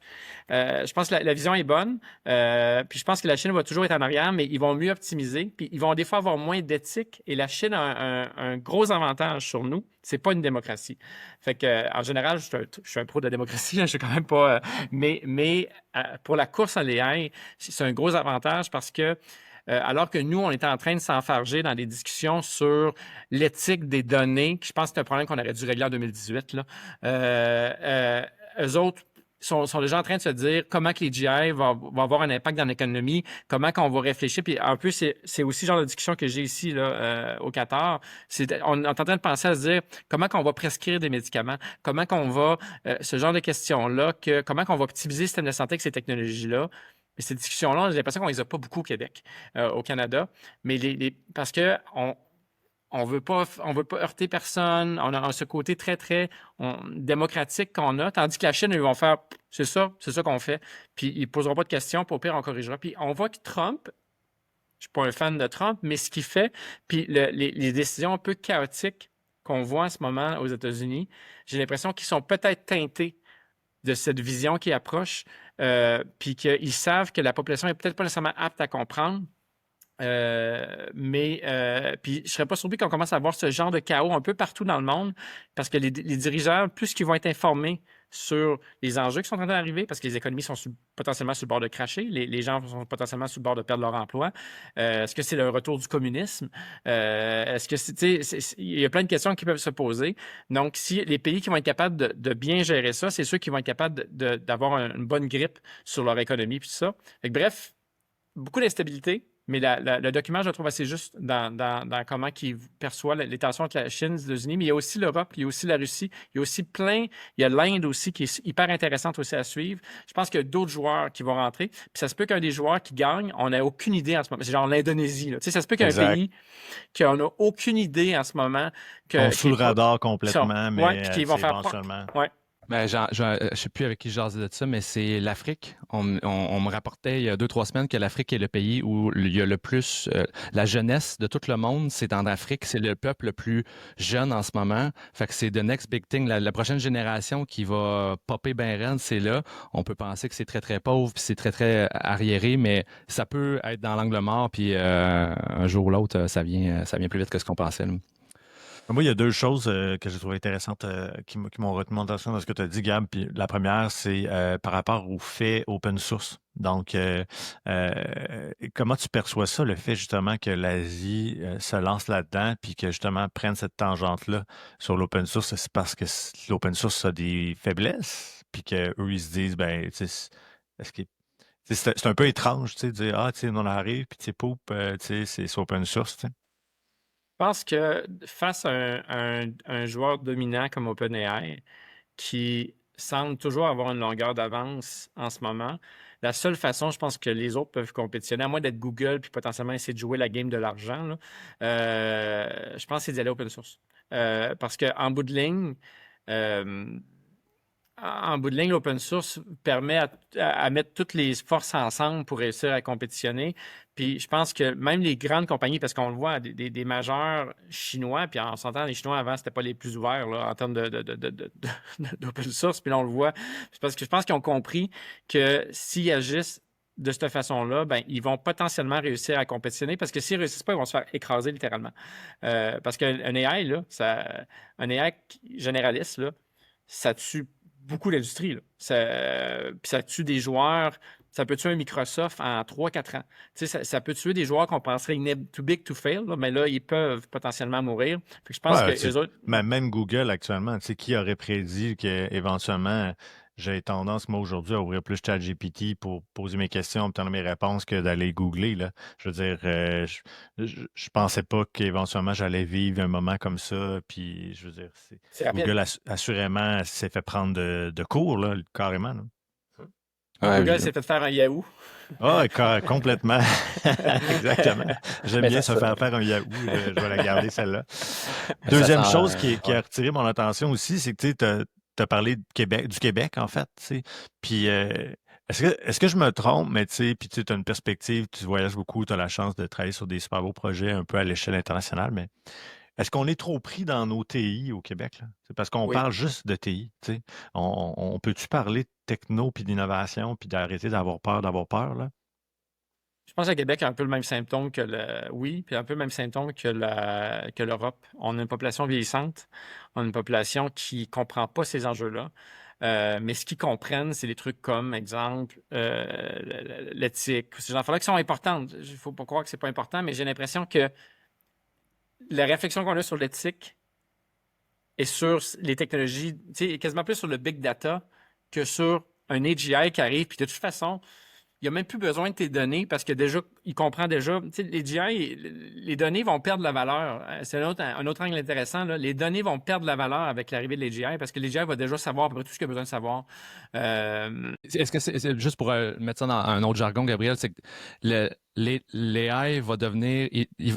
je pense que la vision est bonne. Puis je pense que la Chine va toujours être en arrière, mais ils vont mieux optimiser. Puis ils vont des fois avoir moins d'éthique. Et la Chine a un gros avantage sur nous. C'est pas une démocratie. Fait que, en général, je suis un pro de la démocratie. Je suis quand même pas. Mais pour la course à l'AI, c'est un gros avantage parce que alors que nous, on était en train de s'enfarger dans des discussions sur l'éthique des données, je pense que c'est un problème qu'on aurait dû régler en 2018. Là. Eux autres sont déjà en train de se dire comment que les GI vont avoir un impact dans l'économie, comment qu'on va réfléchir. Puis un peu, c'est aussi le genre de discussion que j'ai ici là, au Qatar. On est en train de penser à se dire comment qu'on va prescrire des médicaments, comment qu'on va, ce genre de questions-là, comment qu'on va optimiser le système de santé avec ces technologies-là. Mais ces discussions-là, j'ai l'impression qu'on les a pas beaucoup au Québec, au Canada, mais parce que on veut pas heurter personne. On a ce côté très, très démocratique qu'on a. Tandis que la Chine, ils vont faire, c'est ça qu'on fait. Puis ils poseront pas de questions, puis au pire, on corrigera. Puis on voit que Trump, je suis pas un fan de Trump, mais ce qu'il fait, puis les décisions un peu chaotiques qu'on voit en ce moment aux États-Unis, j'ai l'impression qu'ils sont peut-être teintés de cette vision qui approche, puis qu'ils savent que la population est peut-être pas nécessairement apte à comprendre. Puis je serais pas surpris qu'on commence à avoir ce genre de chaos un peu partout dans le monde parce que les dirigeants, plus qu'ils vont être informés sur les enjeux qui sont en train d'arriver, parce que les économies sont potentiellement sur le bord de cracher, les gens sont potentiellement sur le bord de perdre leur emploi. Est-ce que c'est le retour du communisme? Est-ce que il y a plein de questions qui peuvent se poser. Donc, si les pays qui vont être capables de bien gérer ça, c'est ceux qui vont être capables d'avoir une bonne grippe sur leur économie, puis tout ça. Fait que, bref, beaucoup d'instabilité. Mais le document, je le trouve assez juste dans comment il perçoit les tensions entre la Chine et les États-Unis. Mais il y a aussi l'Europe, il y a aussi la Russie, il y a aussi il y a l'Inde aussi qui est hyper intéressante aussi à suivre. Je pense qu'il y a d'autres joueurs qui vont rentrer. Puis ça se peut qu'un des joueurs qui gagne, on n'a aucune idée en ce moment. C'est genre l'Indonésie. Tu sais, ça se peut qu'il y ait un pays qu'on n'a aucune idée en ce moment. Ils sont sous le radar complètement, mais puis qu'ils vont faire éventuellement. Ouais. Ben, je sais plus avec qui je jasais de ça, mais c'est l'Afrique. On me rapportait il y a 2-3 semaines que l'Afrique est le pays où il y a le plus la jeunesse de tout le monde, c'est en Afrique. C'est le peuple le plus jeune en ce moment. Fait que c'est the next big thing. La prochaine génération qui va popper ben raide, c'est là. On peut penser que c'est très, très pauvre puis c'est très, très arriéré, mais ça peut être dans l'angle mort puis un jour ou l'autre, ça vient plus vite que ce qu'on pensait, là. Moi, il y a deux choses que j'ai trouvées intéressantes qui m'ont retenu mon attention dans ce que tu as dit, Gab. Puis la première, c'est par rapport au fait open source. Donc, comment tu perçois ça, le fait justement que l'Asie se lance là-dedans, puis que justement prenne cette tangente-là sur l'open source? C'est parce que l'open source a des faiblesses, puis qu'eux, ils se disent, ben, tu sais, est-ce que c'est un peu étrange, tu sais, de dire, ah, tu sais, on arrive, puis tu sais, poup, tu sais, c'est open source, tu sais. Je pense que face à un joueur dominant comme OpenAI, qui semble toujours avoir une longueur d'avance en ce moment, la seule façon, je pense, que les autres peuvent compétitionner, à moins d'être Google puis potentiellement essayer de jouer la game de l'argent, là, je pense que c'est d'y aller open source. Parce qu'en bout de ligne, l'open source permet à mettre toutes les forces ensemble pour réussir à compétitionner. Puis je pense que même les grandes compagnies, parce qu'on le voit, des majeurs chinois, puis on s'entend, les Chinois avant, c'était pas les plus ouverts là, en termes d'open source, puis là, on le voit. C'est parce que je pense qu'ils ont compris que s'ils agissent de cette façon-là, ben, ils vont potentiellement réussir à compétitionner, parce que s'ils ne réussissent pas, ils vont se faire écraser littéralement. Parce qu'un AI, là, un AI généraliste, là, ça tue beaucoup d'industries. Puis ça tue des joueurs. Ça peut tuer un Microsoft en 3-4 ans. Tu sais, ça peut tuer des joueurs qu'on penserait too big to fail, là, mais là, ils peuvent potentiellement mourir. Fait que je pense que les autres. Même Google actuellement, tu sais, qui aurait prédit qu'éventuellement, j'ai tendance, moi, aujourd'hui, à ouvrir plus ChatGPT pour poser mes questions, obtenir mes réponses que d'aller googler, là. Je veux dire, je pensais pas qu'éventuellement, j'allais vivre un moment comme ça. Puis, je veux dire, Google, assurément, s'est fait prendre de court, là, carrément, là. Google s'est fait faire un Yahoo. Ah, complètement. Exactement. J'aime bien se faire un Yahoo. Je vais la garder, celle-là. Deuxième chose qui a retiré mon attention aussi, c'est que tu as parlé du Québec, en fait. T'sais. Puis, est-ce que je me trompe, mais tu sais, puis tu as une perspective, tu voyages beaucoup, tu as la chance de travailler sur des super beaux projets un peu à l'échelle internationale, mais est-ce qu'on est trop pris dans nos TI au Québec? Là? C'est parce qu'on parle juste de TI. T'sais. On peut-tu parler de techno puis d'innovation puis d'arrêter d'avoir peur, là? Je pense que le Québec a un peu le même symptôme puis un peu le même symptôme que l'Europe. On a une population vieillissante, on a une population qui ne comprend pas ces enjeux-là. Mais ce qu'ils comprennent, c'est des trucs comme, exemple, l'éthique. Ces affaires-là qui sont importantes. Il ne faut pas croire que ce n'est pas important, mais j'ai l'impression que la réflexion qu'on a sur l'éthique et sur les technologies, quasiment plus sur le big data que sur un AGI qui arrive. Puis de toute façon, il n'y a même plus besoin de tes données parce que déjà, il comprend déjà. Les AGI, les données vont perdre la valeur. C'est un autre angle intéressant. Là. Les données vont perdre la valeur avec l'arrivée de l'AGI parce que l'AGI va déjà savoir à peu près tout ce qu'il a besoin de savoir. Est-ce que c'est juste pour mettre ça dans un autre jargon, Gabriel, c'est que l'AI va devenir,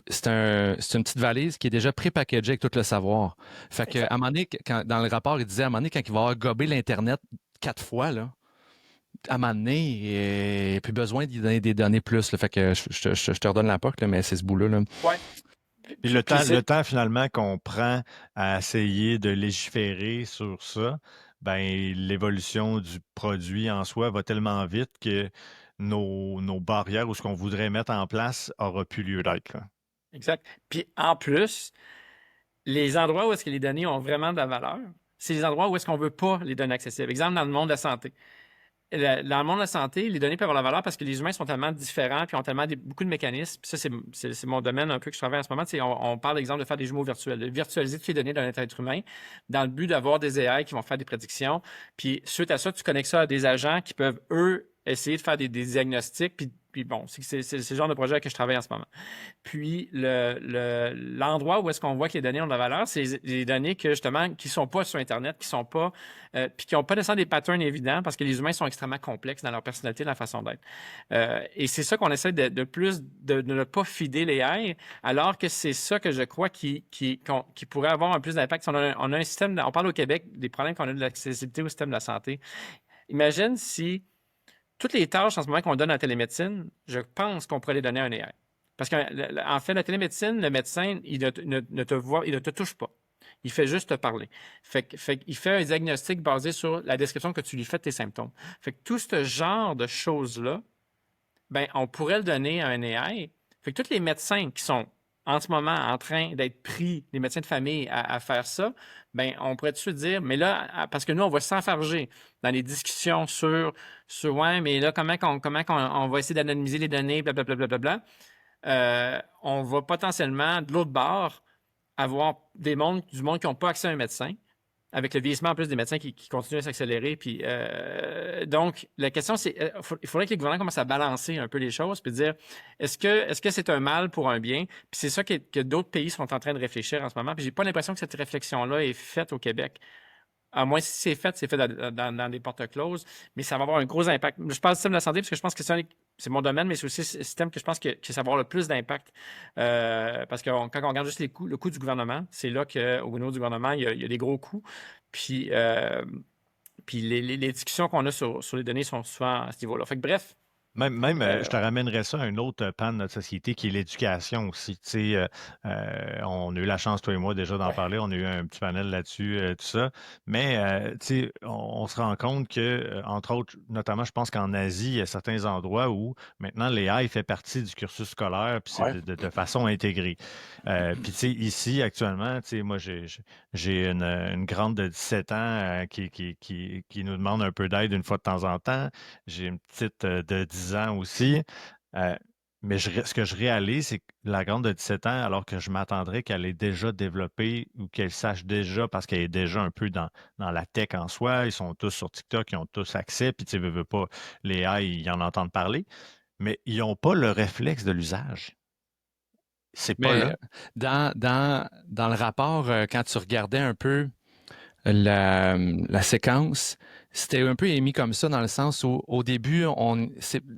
c'est une petite valise qui est déjà pré-packagée avec tout le savoir. Fait que, à un moment donné, dans le rapport, il disait à un moment donné, quand il va avoir gobé l'Internet 4 fois, là, à un moment donné, il n'y a plus besoin d'y donner des données plus. Là. Fait que je te redonne la POC, là, mais c'est ce bout-là. Là. Ouais. Puis le temps finalement qu'on prend à essayer de légiférer sur ça, ben l'évolution du produit en soi va tellement vite que nos barrières ou ce qu'on voudrait mettre en place aura plus lieu d'être, là. Exact. Puis en plus, les endroits où est-ce que les données ont vraiment de la valeur, c'est les endroits où est-ce qu'on ne veut pas les données accessibles. Exemple, dans le monde de la santé. Dans le monde de la santé, les données peuvent avoir de la valeur parce que les humains sont tellement différents puis ont tellement beaucoup de mécanismes. Puis ça, c'est mon domaine un peu que je travaille en ce moment. On parle, d'exemple, de faire des jumeaux virtuels, de virtualiser toutes les données d'un être humain dans le but d'avoir des AI qui vont faire des prédictions. Puis suite à ça, tu connectes ça à des agents qui peuvent, eux, essayer de faire des diagnostics. Puis bon, c'est le genre de projet que je travaille en ce moment. Puis l'endroit où est-ce qu'on voit que les données ont de la valeur, c'est les données que justement qui sont pas sur Internet, qui sont pas puis qui n'ont pas nécessairement des patterns évidents parce que les humains sont extrêmement complexes dans leur personnalité, dans la façon d'être. Et c'est ça qu'on essaie de plus de ne pas fider les AI, alors que c'est ça que je crois qui pourrait avoir un plus d'impact. On a un système, on parle au Québec des problèmes qu'on a de l'accessibilité au système de la santé. Imagine si toutes les tâches en ce moment qu'on donne en télémédecine, je pense qu'on pourrait les donner à un AI. Parce qu'en fait, la télémédecine, le médecin, il ne te voit, il ne te touche pas. Il fait juste te parler. Il fait un diagnostic basé sur la description que tu lui fais de tes symptômes. Fait que tout ce genre de choses-là, ben, on pourrait le donner à un AI. Fait que tous les médecins qui sont en ce moment en train d'être pris, les médecins de famille, à faire ça, ben, on pourrait tout de suite dire, mais là, parce que nous, on va s'enfarger dans les discussions sur ouais, mais là, comment on va essayer d'anonymiser les données, blablabla, on va potentiellement, de l'autre bord, avoir du monde qui n'ont pas accès à un médecin, avec le vieillissement en plus des médecins qui continuent à s'accélérer. Puis, donc, la question, c'est il faudrait que les gouvernements commencent à balancer un peu les choses puis dire est-ce que c'est un mal pour un bien? Puis c'est ça que d'autres pays sont en train de réfléchir en ce moment. Puis j'ai pas l'impression que cette réflexion-là est faite au Québec. À moins si c'est fait dans des portes closes, mais ça va avoir un gros impact. Je parle du système de la santé parce que je pense que c'est mon domaine, mais c'est aussi un système que je pense que ça va avoir le plus d'impact. Parce que quand on regarde juste le coût du gouvernement, c'est là qu'au niveau du gouvernement, il y a des gros coûts. Puis les discussions qu'on a sur les données sont souvent à ce niveau-là. Fait que bref. Même je te ramènerais ça à un autre pan de notre société qui est l'éducation aussi. Tu sais, on a eu la chance, toi et moi, déjà d'en parler. On a eu un petit panel là-dessus, tout ça. Mais tu sais, on se rend compte que, entre autres, notamment, je pense qu'en Asie, il y a certains endroits où maintenant l'AI fait partie du cursus scolaire, puis c'est de façon intégrée. Puis tu sais, ici, actuellement, tu sais, moi, j'ai une grande de 17 ans qui nous demande un peu d'aide une fois de temps en temps. J'ai une petite de 10 ans aussi. Mais ce que je réalise, c'est que la grande de 17 ans, alors que je m'attendrais qu'elle ait déjà développé ou qu'elle sache déjà, parce qu'elle est déjà un peu dans la tech en soi, ils sont tous sur TikTok, ils ont tous accès, puis tu sais, veux pas, les AI, ils en entendent parler, mais ils n'ont pas le réflexe de l'usage. C'est pas Mais là. dans le rapport, quand tu regardais un peu la séquence, c'était un peu émis comme ça dans le sens où au début,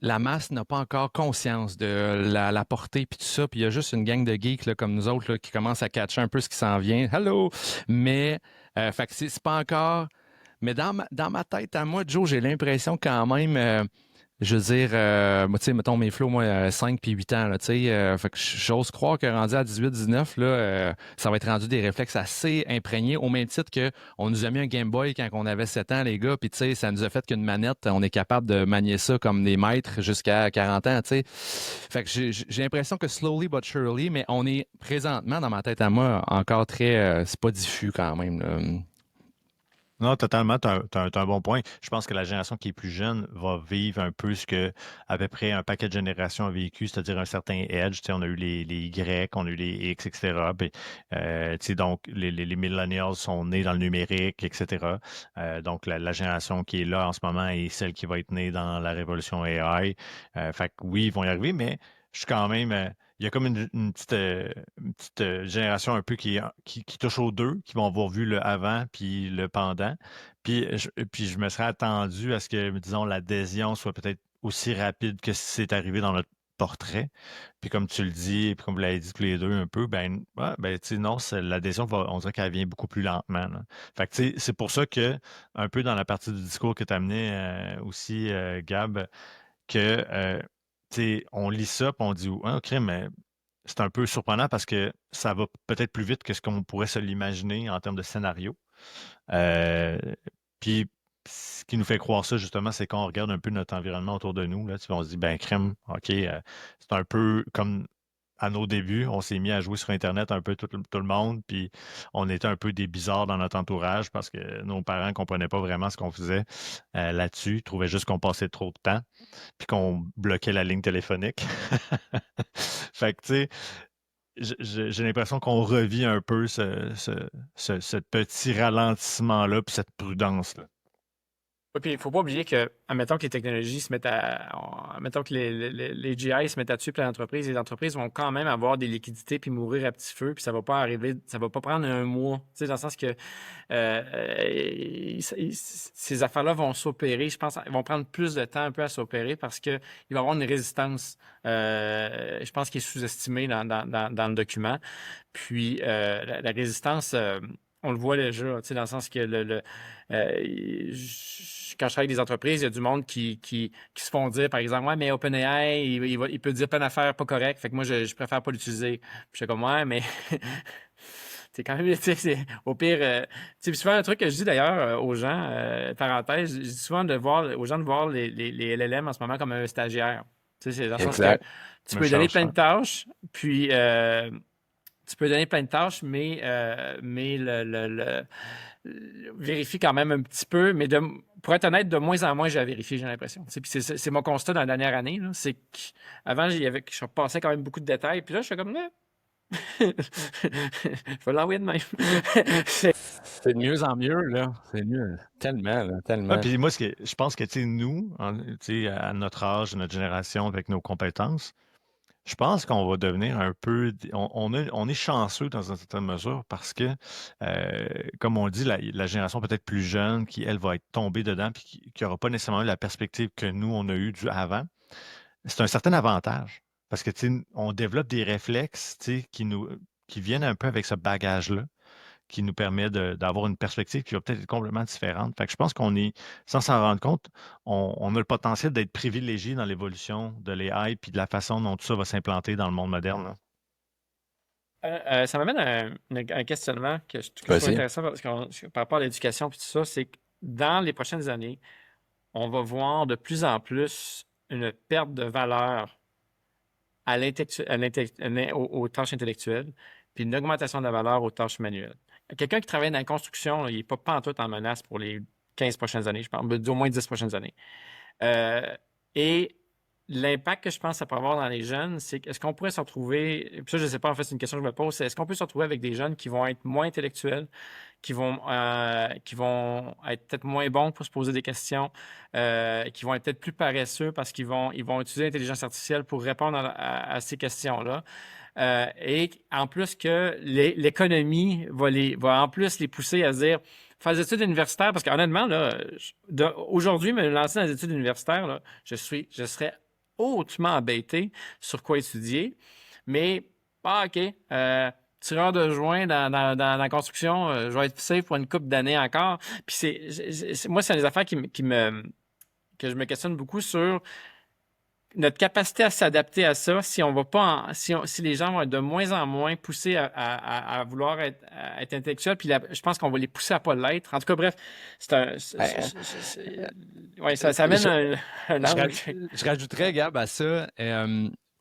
la masse n'a pas encore conscience de la portée puis tout ça, puis il y a juste une gang de geeks là, comme nous autres là, qui commencent à catcher un peu ce qui s'en vient. Hello! Mais fait que c'est pas encore. Mais dans ma tête à moi, Joe, j'ai l'impression quand même. Je veux dire, moi, tu sais, mettons mes flots, moi, 5 puis 8 ans, là, tu sais, fait que j'ose croire que rendu à 18, 19, là, ça va être rendu des réflexes assez imprégnés, au même titre que on nous a mis un Game Boy quand on avait 7 ans, les gars, puis tu sais, ça nous a fait qu'une manette, on est capable de manier ça comme des maîtres jusqu'à 40 ans, tu sais. Fait que j'ai l'impression que slowly but surely, mais on est présentement, dans ma tête à moi, encore très, c'est pas diffus quand même, là. Non, totalement, tu as, un bon point. Je pense que la génération qui est plus jeune va vivre un peu ce que à peu près un paquet de générations a vécu, c'est-à-dire un certain edge. Tu sais, on a eu les Y, on a eu les X, etc. Puis, tu sais, donc, les millennials sont nés dans le numérique, etc. Donc, la génération qui est là en ce moment est celle qui va être née dans la révolution AI. Fait que oui, ils vont y arriver, mais je suis quand même... il y a comme une petite génération un peu qui touche aux deux, qui vont avoir vu le avant puis le pendant. Puis je me serais attendu à ce que, disons, l'adhésion soit peut-être aussi rapide que c'est arrivé dans notre portrait. Puis comme tu le dis, et puis comme vous l'avez dit tous les deux un peu, ben, ouais, ben tu sais, non, l'adhésion, on dirait qu'elle vient beaucoup plus lentement, là. Fait que tu sais, c'est pour ça que, un peu dans la partie du discours que tu as amené aussi, Gab, que on lit ça et on dit ah, ok, mais c'est un peu surprenant parce que ça va peut-être plus vite que ce qu'on pourrait se l'imaginer en termes de scénario. Puis ce qui nous fait croire ça, justement, c'est quand on regarde un peu notre environnement autour de nous, là, on se dit, ben crème, OK, c'est un peu comme à nos débuts, on s'est mis à jouer sur Internet un peu tout le monde, puis on était un peu des bizarres dans notre entourage parce que nos parents ne comprenaient pas vraiment ce qu'on faisait là-dessus. Ils trouvaient juste qu'on passait trop de temps, puis qu'on bloquait la ligne téléphonique. Fait que, tu sais, j'ai l'impression qu'on revit un peu ce petit ralentissement-là, puis cette prudence-là. Oui, puis il ne faut pas oublier que, admettons que les technologies se mettent admettons que les GI se mettent à tuer plein d'entreprises, les entreprises vont quand même avoir des liquidités puis mourir à petit feu, puis ça va pas arriver, ça va pas prendre un mois. Tu sais, dans le sens que ces affaires-là vont s'opérer. Je pense qu'ils vont prendre plus de temps un peu à s'opérer parce qu'il va y avoir une résistance, je pense, qui est sous-estimée dans le document. Puis la résistance, on le voit déjà, tu sais, dans le sens que quand je travaille avec des entreprises, il y a du monde qui se font dire, par exemple, ouais, mais OpenAI, il peut dire plein d'affaires pas correctes, fait que moi, je préfère pas l'utiliser. Puis je suis comme, ouais, mais c'est quand même, tu sais, au pire, tu sais, souvent, un truc que je dis d'ailleurs aux gens, parenthèse, je dis souvent aux gens de voir les LLM en ce moment comme un stagiaire. Tu sais, c'est dans le sens que tu peux donner plein de tâches, puis tu peux donner plein de tâches, mais vérifie quand même un petit peu. Mais pour être honnête, de moins en moins, j'ai vérifié, j'ai l'impression. Puis c'est mon constat dans la dernière année. Là, c'est qu'avant, je passais quand même beaucoup de détails. Puis là, je suis comme, je vais l'envoyer de même. C'est de mieux en mieux, là. C'est mieux. Tellement, là, tellement. Puis moi, je pense que, nous, à notre âge, notre génération, avec nos compétences, je pense qu'on va devenir un peu. On est chanceux dans une certaine mesure parce que, comme on dit, la génération peut-être plus jeune qui, elle, va être tombée dedans puis qui n'aura pas nécessairement eu la perspective que nous, on a eu avant, c'est un certain avantage. Parce que, on développe des réflexes, qui viennent un peu avec ce bagage-là, qui nous permet d'avoir une perspective qui va peut-être être complètement différente. Fait que je pense qu'on est, sans s'en rendre compte, on a le potentiel d'être privilégié dans l'évolution de l'AI puis de la façon dont tout ça va s'implanter dans le monde moderne. Ça m'amène à un questionnement que je trouve intéressant parce que par rapport à l'éducation et tout ça, c'est que dans les prochaines années, on va voir de plus en plus une perte de valeur aux tâches intellectuelles, puis une augmentation de la valeur aux tâches manuelles. Quelqu'un qui travaille dans la construction, là, il n'est pas en tout en menace pour les 15 prochaines années, je pense, au moins 10 prochaines années. Et l'impact que je pense que ça peut avoir dans les jeunes, c'est est-ce qu'on pourrait se retrouver, puis ça, je ne sais pas, en fait, c'est une question que je me pose, c'est est-ce qu'on peut se retrouver avec des jeunes qui vont être moins intellectuels, qui vont être peut-être moins bons pour se poser des questions, qui vont être peut-être plus paresseux parce qu'ils vont utiliser l'intelligence artificielle pour répondre à ces questions-là. Et en plus que l'économie va en plus les pousser à se dire faire des études universitaires, parce qu'honnêtement, là, aujourd'hui, me lancer dans les études universitaires, là, je serais hautement embêté sur quoi étudier, mais OK, tireur de joint dans la construction, je vais être safe pour une couple d'années encore. Puis moi, c'est des affaires que je me questionne beaucoup sur notre capacité à s'adapter à ça, si on va pas, si les gens vont être de moins en moins poussés à vouloir être intellectuels, puis je pense qu'on va les pousser à pas l'être. En tout cas, bref, ça amène un angle. Je rajouterais, Gab, à ça,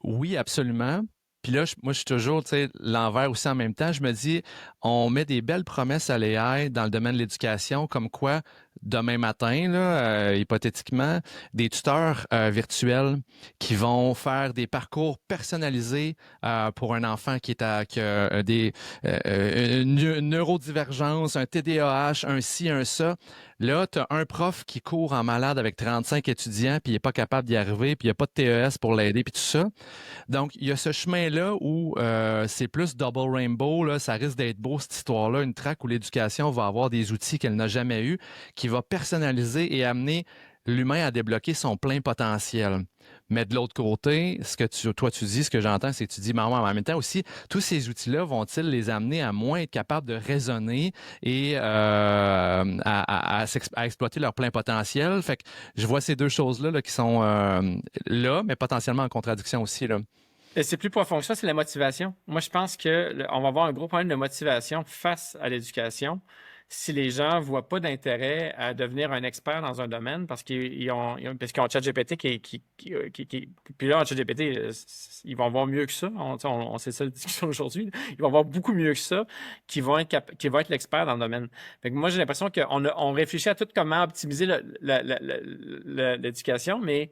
oui, absolument. Puis là, moi, je suis toujours, l'envers aussi en même temps. Je me dis, on met des belles promesses à l'AI dans le domaine de l'éducation, comme quoi, demain matin, là, hypothétiquement, des tuteurs virtuels qui vont faire des parcours personnalisés pour un enfant qui a une neurodivergence, un TDAH, un ci, un ça. Là, tu as un prof qui court en malade avec 35 étudiants, puis il n'est pas capable d'y arriver, puis il n'y a pas de TES pour l'aider, puis tout ça. Donc, il y a ce chemin-là où c'est plus double rainbow, là, ça risque d'être beau, cette histoire-là, une track où l'éducation va avoir des outils qu'elle n'a jamais eus, qui va personnaliser et amener l'humain à débloquer son plein potentiel. Mais de l'autre côté, ce que tu dis, ce que j'entends, c'est que tu dis, mais en même temps aussi, tous ces outils-là vont-ils les amener à moins être capables de raisonner et à exploiter leur plein potentiel? Fait que je vois ces deux choses-là là, qui sont là, mais potentiellement en contradiction aussi, là. Et c'est plus profond que ça, c'est la motivation. Moi, je pense qu'on va avoir un gros problème de motivation face à l'éducation si les gens ne voient pas d'intérêt à devenir un expert dans un domaine parce qu'ils ont ChatGPT puis là, en ChatGPT, ils vont voir mieux que ça. On sait ça la discussion aujourd'hui. Ils vont voir beaucoup mieux que ça qui vont être l'expert dans le domaine. Fait que moi, j'ai l'impression qu'on réfléchit à tout comment optimiser l'éducation, mais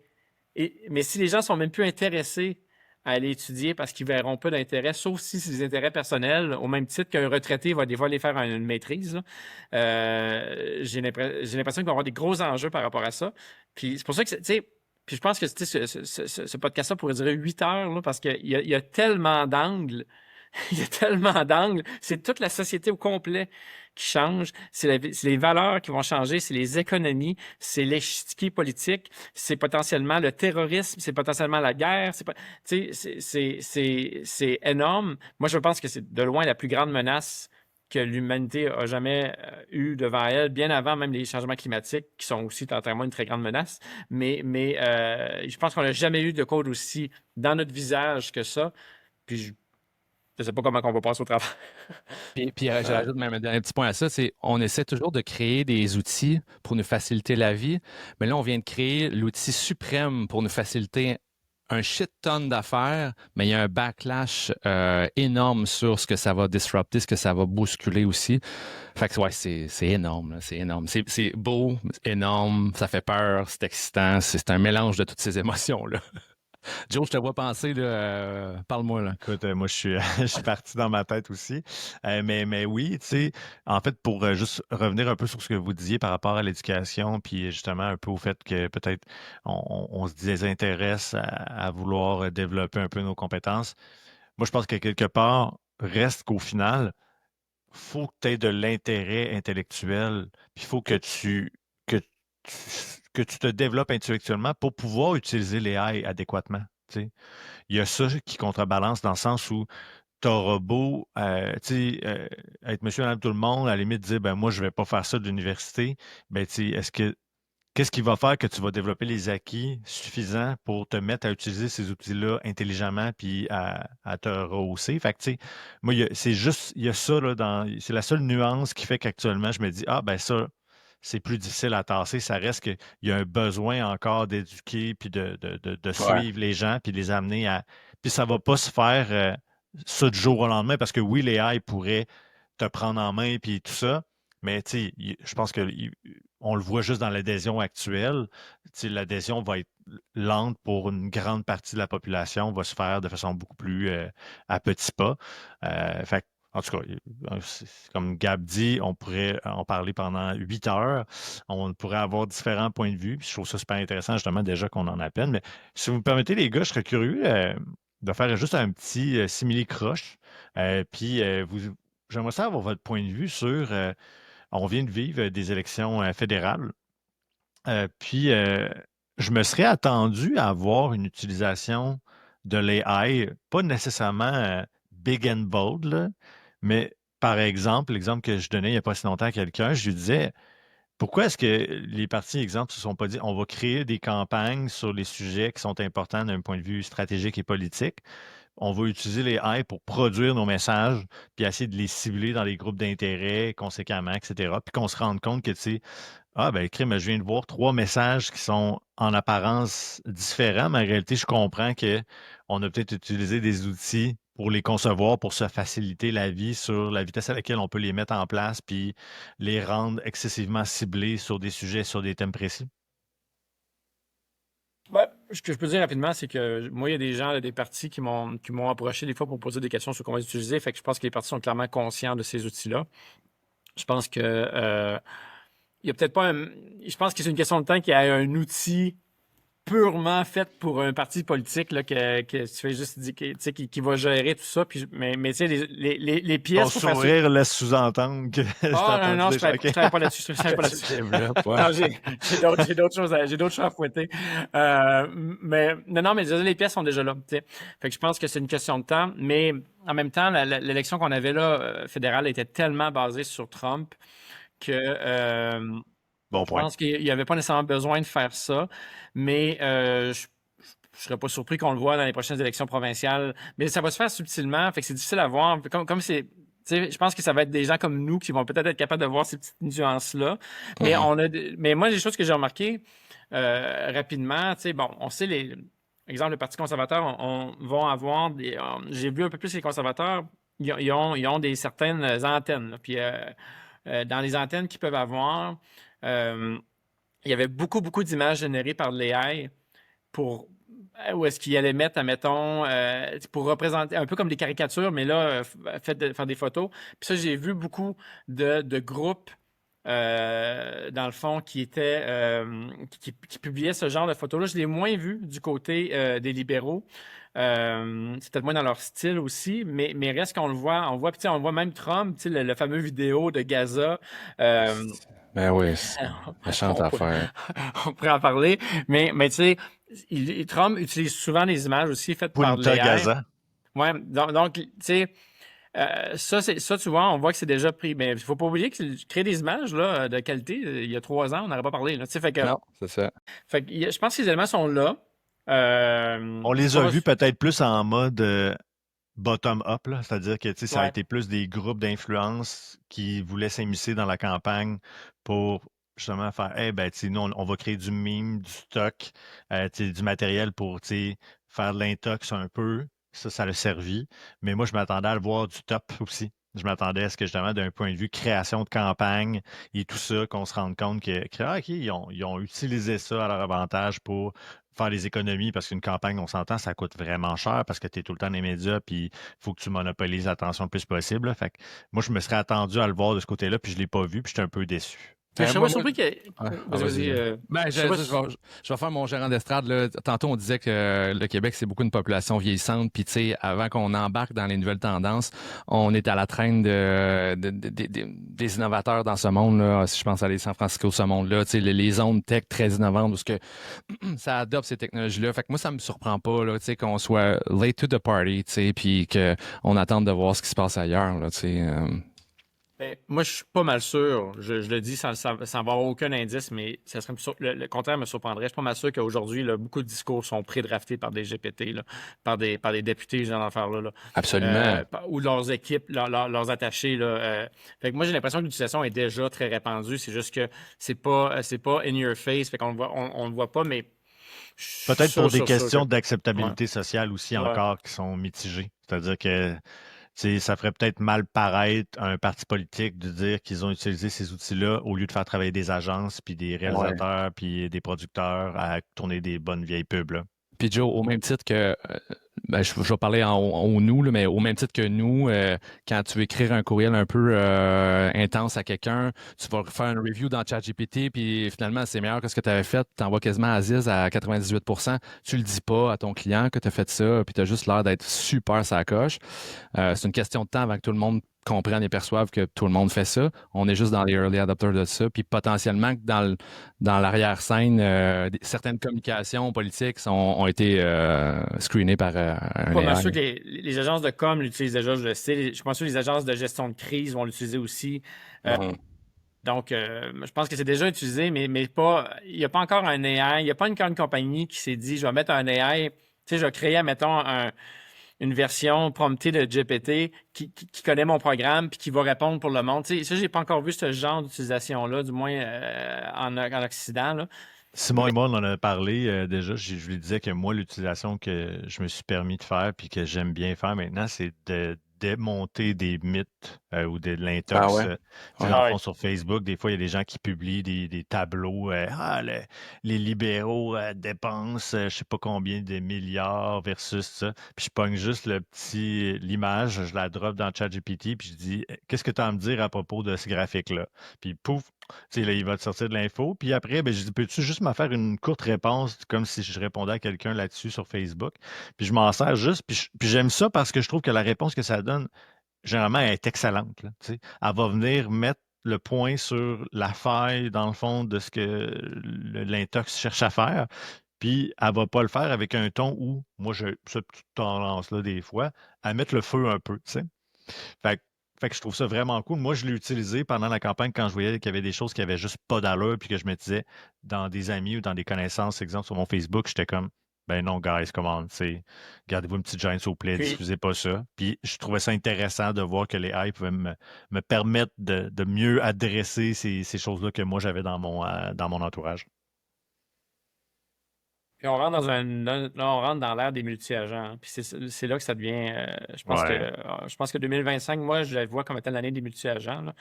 si les gens sont même plus intéressés à aller étudier parce qu'ils verront pas d'intérêt, sauf si c'est des intérêts personnels, au même titre qu'un retraité va des fois aller faire une maîtrise. J'ai l'impression qu'il va y avoir des gros enjeux par rapport à ça. Puis c'est pour ça que, tu sais, puis je pense que ce podcast-là pourrait durer 8 heures, là, parce qu'il y a tellement d'angles. Il y a tellement d'angles. C'est toute la société au complet qui change. C'est les valeurs qui vont changer. C'est les économies. C'est l'échiquier politique. C'est potentiellement le terrorisme. C'est potentiellement la guerre. C'est énorme. Moi, je pense que c'est de loin la plus grande menace que l'humanité a jamais eue devant elle, bien avant même les changements climatiques, qui sont aussi, moi, une très grande menace. Mais je pense qu'on n'a jamais eu de code aussi dans notre visage que ça. Puis je ne sais pas comment on va passer au travail. Puis j'ajoute même un dernier petit point à ça, c'est on essaie toujours de créer des outils pour nous faciliter la vie, mais là, on vient de créer l'outil suprême pour nous faciliter un shit ton d'affaires, mais il y a un backlash énorme sur ce que ça va disrupter, ce que ça va bousculer aussi. Fait que ouais, c'est énorme, là, c'est énorme. C'est beau, énorme, ça fait peur, c'est excitant, c'est un mélange de toutes ces émotions-là. Joe, je te vois penser, parle-moi. Là. Écoute, moi, je suis parti dans ma tête aussi. Mais oui, tu sais, en fait, pour juste revenir un peu sur ce que vous disiez par rapport à l'éducation, puis justement un peu au fait que peut-être on se désintéresse à vouloir développer un peu nos compétences. Moi, je pense que quelque part, reste qu'au final, faut que tu aies de l'intérêt intellectuel, puis il faut que tu te développes intellectuellement pour pouvoir utiliser l'AI adéquatement. Tu sais. Il y a ça qui contrebalance dans le sens où tu auras beau être monsieur, madame, tout le monde, à la limite dire ben moi, je ne vais pas faire ça de l'université. Ben, qu'est-ce qui va faire que tu vas développer les acquis suffisants pour te mettre à utiliser ces outils-là intelligemment puis à te rehausser? Fait que, tu sais, moi, il y a ça là, c'est la seule nuance qui fait qu'actuellement, je me dis, ah, ben ça, c'est plus difficile à tasser. Ça reste qu'il y a un besoin encore d'éduquer puis de suivre les gens puis de les amener à. Puis ça ne va pas se faire ça du jour au lendemain parce que oui, les AI pourraient te prendre en main puis tout ça. Mais tu sais, je pense qu'on le voit juste dans l'adhésion actuelle. Tu sais, l'adhésion va être lente pour une grande partie de la population, va se faire de façon beaucoup plus à petits pas. Fait en tout cas, comme Gab dit, on pourrait en parler pendant 8 heures. On pourrait avoir différents points de vue. Puis je trouve ça super intéressant, justement, déjà qu'on en appelle. Mais si vous me permettez, les gars, je serais curieux de faire juste un petit simili-croche. Puis j'aimerais savoir votre point de vue sur. On vient de vivre des élections fédérales. Puis je me serais attendu à avoir une utilisation de l'AI, pas nécessairement big and bold, là, mais par exemple, l'exemple que je donnais il n'y a pas si longtemps à quelqu'un, je lui disais, pourquoi est-ce que les partis, exemple, ne se sont pas dit, on va créer des campagnes sur les sujets qui sont importants d'un point de vue stratégique et politique. On va utiliser les AI pour produire nos messages, puis essayer de les cibler dans les groupes d'intérêt conséquemment, etc. Puis qu'on se rende compte que, tu sais, ah, ben, crime, je viens de voir 3 messages qui sont en apparence différents, mais en réalité, je comprends qu'on a peut-être utilisé des outils pour les concevoir, pour se faciliter la vie sur la vitesse à laquelle on peut les mettre en place, puis les rendre excessivement ciblés sur des sujets, sur des thèmes précis. Ben, ce que je peux dire rapidement, c'est que moi, il y a des gens, des partis qui m'ont approché des fois pour poser des questions sur comment les utiliser. Fait que je pense que les partis sont clairement conscients de ces outils-là. Je pense que il y a peut-être pas je pense que c'est une question de temps qu'il y ait un outil purement fait pour un parti politique là, que tu fais juste dire qui va gérer tout ça. Puis, mais tu sais, les pièces. Ton sourire laisse sous-entendre que. Non, je ne travaille pas là-dessus. J'ai d'autres choses à fouetter. Mais les pièces sont déjà là. T'sais. Fait que je pense que c'est une question de temps. Mais en même temps, l'élection qu'on avait là, fédérale, était tellement basée sur Trump que. Bon point. Je pense qu'il n'y avait pas nécessairement besoin de faire ça, mais je ne serais pas surpris qu'on le voit dans les prochaines élections provinciales. Mais ça va se faire subtilement, fait que c'est difficile à voir. Comme c'est je pense que ça va être des gens comme nous qui vont peut-être être capables de voir ces petites nuances-là. Mais mais moi, des choses que j'ai remarquées rapidement, bon, on sait exemple, le Parti conservateur, on va avoir j'ai vu un peu plus les conservateurs, ils ont certaines antennes. Là. Puis dans les antennes qu'ils peuvent avoir, il y avait beaucoup, beaucoup d'images générées par l'AI où est-ce qu'ils allaient mettre, admettons, pour représenter, un peu comme des caricatures, mais là, faire des photos. Puis ça, j'ai vu beaucoup de groupes, dans le fond, qui publiaient ce genre de photos-là. Je l'ai moins vu du côté des libéraux. C'est peut-être moins dans leur style aussi, mais reste qu'on le voit. On voit même Trump, le fameux vidéo de Gaza. Ben oui, c'est méchante affaire. On pourrait en parler, mais tu sais, Trump utilise souvent des images aussi faites par Punta l'AI. Gaza. Ouais, donc tu sais, ça, tu vois, on voit que c'est déjà pris. Mais il faut pas oublier que créer des images là, de qualité, il y a 3 ans, on n'aurait pas parlé. Là, fait que, Non, c'est ça. Fait que, je pense que ces éléments sont là. On les a vus peut-être plus en mode bottom-up, là, c'est-à-dire que ça a été plus des groupes d'influence qui voulaient s'immiscer dans la campagne pour justement faire nous, on va créer du meme, du stock, du matériel pour faire de l'intox un peu. Ça l'a servi. Mais moi, je m'attendais à le voir du top aussi. Je m'attendais à ce que justement, d'un point de vue création de campagne et tout ça, qu'on se rende compte ils ont utilisé ça à leur avantage pour faire des économies parce qu'une campagne, on s'entend, ça coûte vraiment cher parce que tu es tout le temps dans les médias puis il faut que tu monopolises l'attention le plus possible. Là. Fait que moi, je me serais attendu à le voir de ce côté-là puis je ne l'ai pas vu puis j'étais un peu déçu. Je serais surpris que. Vas-y. Je vais faire mon gérant d'estrade. Là. Tantôt, on disait que le Québec, c'est beaucoup une population vieillissante. Puis, tu sais, avant qu'on embarque dans les nouvelles tendances, on est à la traîne des innovateurs dans ce monde-là. Si je pense à les San Francisco, ce monde-là, tu sais, les zones tech très innovantes où ce que ça adopte ces technologies-là. Fait que moi, ça me surprend pas, là, tu sais, qu'on soit late to the party, tu sais, puis qu'on attende de voir ce qui se passe ailleurs, là, tu sais. Moi, je suis pas mal sûr, je le dis sans avoir aucun indice, mais ça serait le contraire me surprendrait. Je suis pas mal sûr qu'aujourd'hui, là, beaucoup de discours sont pré-draftés par des GPT, là, par des députés, genre d'affaires-là. Là. Absolument. Ou leurs équipes, leurs attachés. Là, fait que moi, j'ai l'impression que l'utilisation est déjà très répandue. C'est juste que c'est pas in your face, fait qu'on on le voit pas, mais peut-être pour des questions d'acceptabilité sociale aussi encore qui sont mitigées. C'est-à-dire que ça ferait peut-être mal paraître à un parti politique de dire qu'ils ont utilisé ces outils-là au lieu de faire travailler des agences, puis des réalisateurs, puis des producteurs à tourner des bonnes vieilles pubs. Là. Puis Joe, au même titre que, je vais parler en nous, là, mais au même titre que nous, quand tu veux écrire un courriel un peu intense à quelqu'un, tu vas faire une review dans ChatGPT, puis finalement, c'est meilleur que ce que tu avais fait. Tu envoies quasiment Aziz à 98%. Tu le dis pas à ton client que tu as fait ça, puis tu as juste l'air d'être super sacoche. C'est une question de temps avant que tout le monde comprennent et perçoivent que tout le monde fait ça. On est juste dans les early adopters de ça. Puis potentiellement, dans l'arrière-scène, certaines communications politiques ont été screenées par un AI. Pas sûr que les agences de com l'utilisent déjà, je le sais. Je pense que les agences de gestion de crise vont l'utiliser aussi. Donc, je pense que c'est déjà utilisé, mais pas. Il n'y a pas encore un AI. Il n'y a pas une grande compagnie qui s'est dit, je vais mettre un AI. Tu sais, je vais créer, mettons, une version promptée de GPT qui connaît mon programme puis qui va répondre pour le monde. Tu sais, ça, j'ai pas encore vu ce genre d'utilisation-là, du moins en Occident. Là. Simon et moi, on en a parlé déjà. Je lui disais que moi, l'utilisation que je me suis permis de faire puis que j'aime bien faire maintenant, c'est de démonter des mythes ou de l'intox. Dans le fond, sur Facebook, des fois, il y a des gens qui publient des tableaux. Les libéraux dépensent je sais pas combien de milliards versus ça. Puis je pogne juste l'image, je la drop dans ChatGPT, puis je dis qu'est-ce que tu as à me dire à propos de ce graphique-là? Puis pouf, là, il va te sortir de l'info. Puis après, je dis peux-tu juste me faire une courte réponse comme si je répondais à quelqu'un là-dessus sur Facebook? Puis je m'en sers juste. Puis j'aime ça parce que je trouve que la réponse que ça donne, généralement, elle est excellente. Là, elle va venir mettre le point sur la faille, dans le fond, de ce que l'intox cherche à faire. Puis elle va pas le faire avec un ton où, moi, j'ai cette petite tendance-là, des fois, à mettre le feu un peu. Fait que je trouve ça vraiment cool. Moi, je l'ai utilisé pendant la campagne quand je voyais qu'il y avait des choses qui avaient juste pas d'allure, puis que je me disais, dans des amis ou dans des connaissances, exemple sur mon Facebook, j'étais comme, Ben non, guys, comment, gardez-vous une petite gêne, s'il vous plaît, Puis, diffusez pas ça. Puis je trouvais ça intéressant de voir que les AI pouvaient me permettre de mieux adresser ces choses-là que moi j'avais dans mon entourage. puis on rentre là, on rentre dans l'ère des multi-agents, hein. Puis c'est là que ça devient. Ouais. Je pense que 2025, moi, je la vois comme étant l'année des multi-agents, là.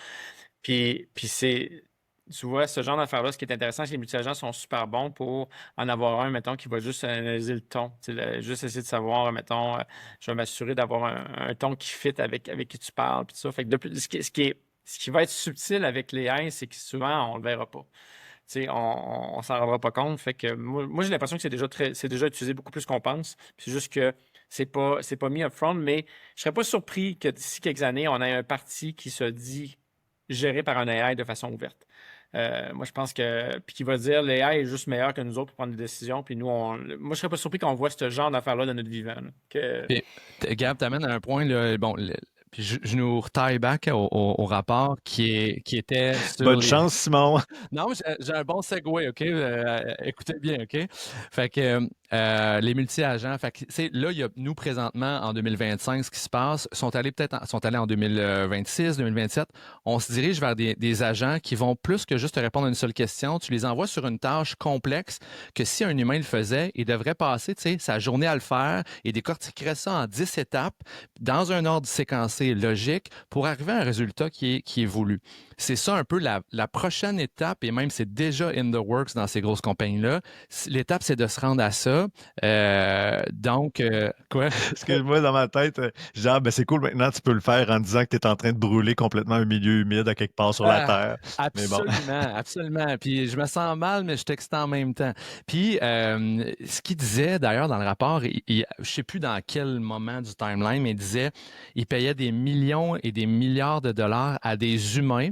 Puis tu vois, ce genre d'affaires-là, ce qui est intéressant, c'est que les multi-agents sont super bons pour en avoir un, mettons, qui va juste analyser le ton. Tu sais, juste essayer de savoir, mettons, je vais m'assurer d'avoir un ton qui fit avec qui tu parles, puis tout ça. Fait que ce qui va être subtil avec les AI, c'est que souvent, on le verra pas. Tu sais, on s'en rendra pas compte. Fait que moi, j'ai l'impression que c'est déjà utilisé beaucoup plus qu'on pense. Puis c'est juste que c'est pas mis upfront, mais je serais pas surpris que d'ici quelques années, on ait un parti qui se dit géré par un AI de façon ouverte. Moi, je pense que. Puis qui va dire l'AI est juste meilleur que nous autres pour prendre des décisions. Puis nous, moi, je serais pas surpris qu'on voit ce genre d'affaires-là dans notre vivant, là. Puis, Gab, t'amènes à un point, là, bon, puis je nous retaille back au rapport qui était sur Bonne chance, Simon. Non, mais j'ai un bon segue, OK? Écoutez bien, OK? Fait que les multi-agents, fait que, là, il y a nous, présentement, en 2025, ce qui se passe, sont allés en 2026, 2027. On se dirige vers des agents qui vont plus que juste te répondre à une seule question. Tu les envoies sur une tâche complexe que si un humain le faisait, il devrait passer, tu sais, sa journée à le faire et décortiquerait ça en 10 étapes dans un ordre séquencé logique pour arriver à un résultat qui est voulu. C'est ça un peu la prochaine étape, et même c'est déjà in the works dans ces grosses compagnies-là. L'étape, c'est de se rendre à ça. Donc, quoi? Excuse-moi, dans ma tête, genre, ben c'est cool, maintenant tu peux le faire en disant que tu es en train de brûler complètement un milieu humide à quelque part sur la Terre. Mais bon. Absolument, absolument. Puis je me sens mal, mais je texte en même temps. Puis ce qu'il disait d'ailleurs dans le rapport, je ne sais plus dans quel moment du timeline, mais il disait il payait des millions et des milliards de dollars à des humains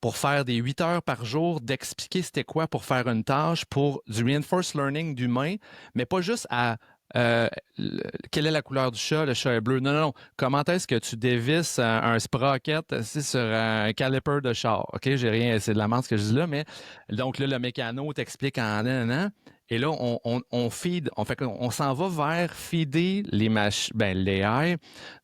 pour faire des 8 heures par jour, d'expliquer c'était quoi pour faire une tâche, pour du reinforced learning d'humains, mais pas juste à quelle est la couleur du chat? Le chat est bleu. Non, non, non. Comment est-ce que tu dévisses un sprocket assis sur un caliper de char? OK, j'ai rien, c'est de la merde ce que je dis là, mais donc là, le mécano t'explique en nan. Et là, on feed, on s'en va vers feeder les AI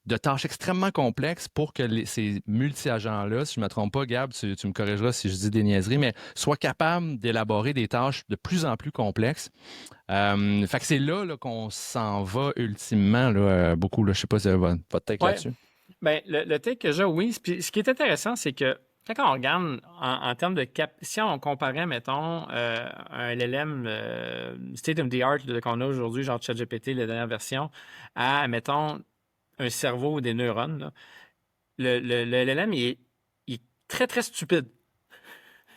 de tâches extrêmement complexes pour que ces multi-agents-là, si je ne me trompe pas, Gab, tu me corrigeras si je dis des niaiseries, mais soient capables d'élaborer des tâches de plus en plus complexes. Fait que c'est là, qu'on s'en va ultimement, là, beaucoup. Là, je ne sais pas si c'est votre take là-dessus. Ben, le take que j'ai, oui. Puis ce qui est intéressant, c'est que quand on regarde en termes de si on comparait, mettons, un LLM state of the art qu'on a aujourd'hui, genre ChatGPT, la dernière version, à, mettons, un cerveau ou des neurones, là, le LLM, il est très, très stupide.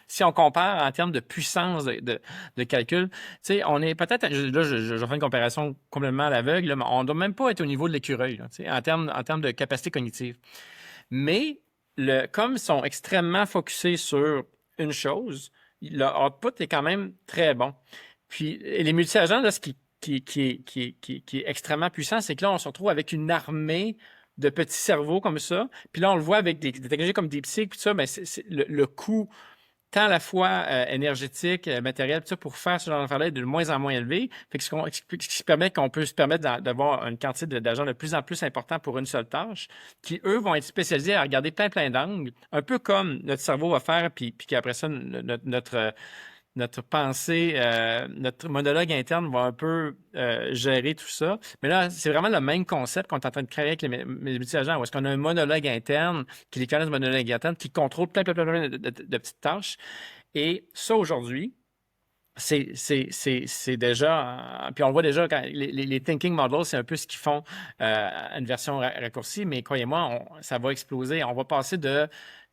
Si on compare en termes de puissance de calcul, tu sais, on est peut-être, là, je fais une comparaison complètement à l'aveugle, là, mais on ne doit même pas être au niveau de l'écureuil, là, tu sais, en termes de capacité cognitive. Mais comme ils sont extrêmement focusés sur une chose, le output est quand même très bon. Puis les multi-agents, là, ce qui est extrêmement puissant, c'est que là, on se retrouve avec une armée de petits cerveaux comme ça. Puis là, on le voit avec des technologies comme DeepSeek, puis tout ça, mais le coût tant à la fois énergétique, matériel, tout ça, pour faire ce genre d'affaires-là est de moins en moins élevé. Fait que ce qui permet qu'on peut se permettre d'avoir une quantité d'agents de plus en plus important pour une seule tâche, qui, eux, vont être spécialisés à regarder plein d'angles, un peu comme notre cerveau va faire, puis qu'après ça, notre pensée, notre monologue interne va un peu gérer tout ça. Mais là, c'est vraiment le même concept qu'on est en train de créer avec les multi-agents, où est-ce qu'on a un monologue interne qui les connaît, ce monologue interne, qui contrôle plein de petites tâches. Et ça, aujourd'hui, c'est déjà... puis on le voit déjà, quand les thinking models, c'est un peu ce qu'ils font une version raccourcie, mais croyez-moi, ça va exploser. On va passer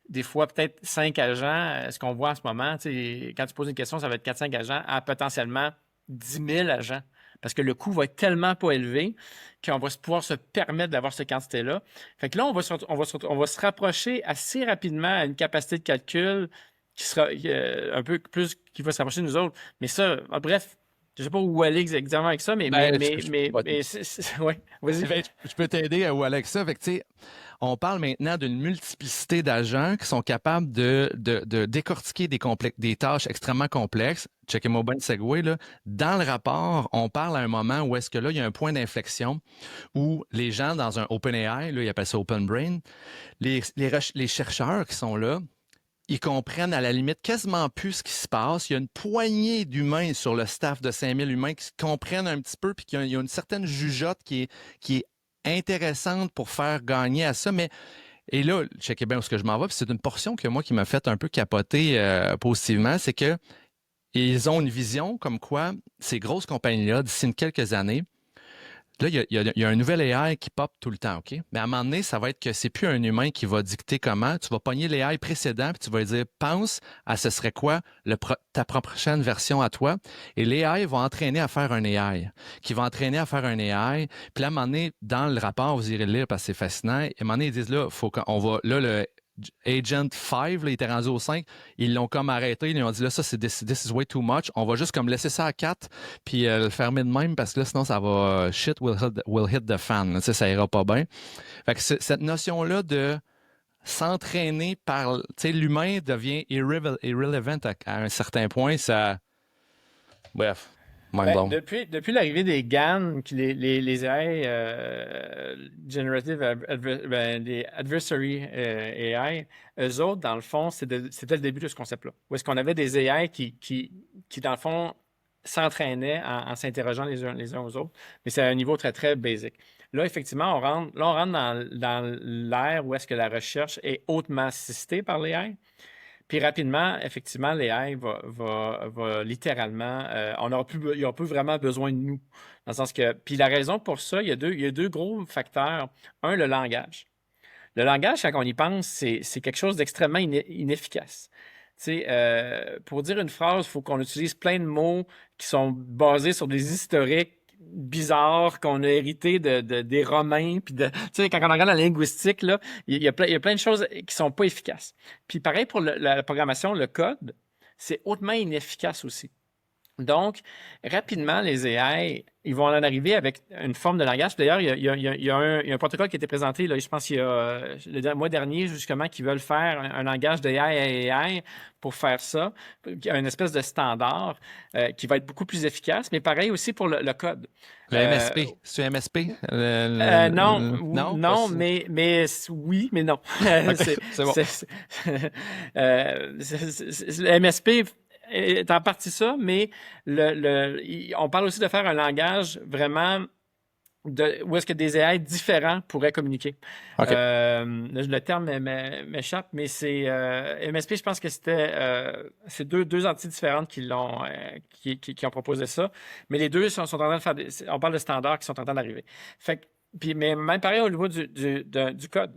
des fois, peut-être 5 agents, ce qu'on voit en ce moment, quand tu poses une question, ça va être 4-5 agents, à potentiellement 10 000 agents. Parce que le coût va être tellement pas élevé qu'on va pouvoir se permettre d'avoir cette quantité-là. Fait que là, on va se rapprocher assez rapidement à une capacité de calcul qui sera un peu plus, qui va se rapprocher de nous autres. Mais ça, bref, Je sais pas où aller exactement avec ça, mais Ben, ouais, vas-y. Ben, je peux t'aider ou Alexa. Fait que, tu sais, on parle maintenant d'une multiplicité d'agents qui sont capables de décortiquer des tâches extrêmement complexes. Checkez-moi bien le segue, là. Dans le rapport, on parle à un moment où est-ce que là, il y a un point d'inflexion où les gens dans un OpenAI, là, ils appellent ça Open Brain, les chercheurs qui sont là, ils comprennent à la limite quasiment plus ce qui se passe. Il y a une poignée d'humains sur le staff de 5000 humains qui comprennent un petit peu, puis qu'il y a une certaine jugeote qui est intéressante pour faire gagner à ça. Mais, et là, checkez bien où est-ce que je m'en vais, puis c'est une portion que moi qui m'a fait un peu capoter positivement, c'est que ils ont une vision comme quoi ces grosses compagnies-là, d'ici quelques années, là, il y a un nouvel AI qui pop tout le temps, OK? Mais à un moment donné, ça va être que c'est plus un humain qui va dicter comment. Tu vas pogner l'AI précédent, puis tu vas lui dire, pense à ce serait quoi ta prochaine version à toi. Et l'AI va entraîner à faire un AI, qui va entraîner à faire un AI. Puis là, à un moment donné, dans le rapport, vous irez le lire parce que c'est fascinant. Et à un moment donné, ils disent, là, faut qu'on va, là, le Agent 5, là, il était rendu au 5, ils l'ont comme arrêté, ils ont dit là, ça, this is way too much, on va juste comme laisser ça à 4, puis le fermer de même, parce que là, sinon, ça va, shit will hit the fan, tu sais, ça ira pas bien. Fait que cette notion-là de s'entraîner par, tu sais, l'humain devient irrelevant à un certain point, ça, bref. Depuis l'arrivée des GAN, les AI Generative des Adversary AI, eux autres, dans le fond, c'était le début de ce concept-là. Où est-ce qu'on avait des AI qui dans le fond, s'entraînaient en s'interrogeant les uns aux autres, mais c'est à un niveau très, très basic. Là, effectivement, on rentre dans l'ère où est-ce que la recherche est hautement assistée par l'AI. Puis rapidement, effectivement, l'AI va littéralement, on n'aura plus vraiment besoin de nous. Dans le sens que, puis la raison pour ça, il y a deux gros facteurs. Un, le langage. Le langage, quand on y pense, c'est quelque chose d'extrêmement inefficace. Tu sais, pour dire une phrase, il faut qu'on utilise plein de mots qui sont basés sur des historiques bizarres qu'on a hérité des Romains. Puis tu sais, quand on regarde la linguistique, là, il y a plein de choses qui sont pas efficaces. Puis pareil pour la programmation, le code, c'est hautement inefficace aussi. Donc, rapidement, les AI, ils vont en arriver avec une forme de langage. D'ailleurs, il y a un protocole qui a été présenté, là, je pense qu'il y a le mois dernier, justement, qui veulent faire un langage d'AI à AI pour faire ça, une espèce de standard qui va être beaucoup plus efficace, mais pareil aussi pour le code. Le MSP, c'est MSP? Non, mais oui, mais non. Okay, c'est bon. Le MSP est en partie ça, mais on parle aussi de faire un langage vraiment où est-ce que des AI différents pourraient communiquer. Okay. Le terme m'échappe, mais c'est MSP, je pense que c'est deux entités différentes qui ont proposé ça, mais les deux sont en train de faire on parle de standards qui sont en train d'arriver. Mais même pareil au niveau du code.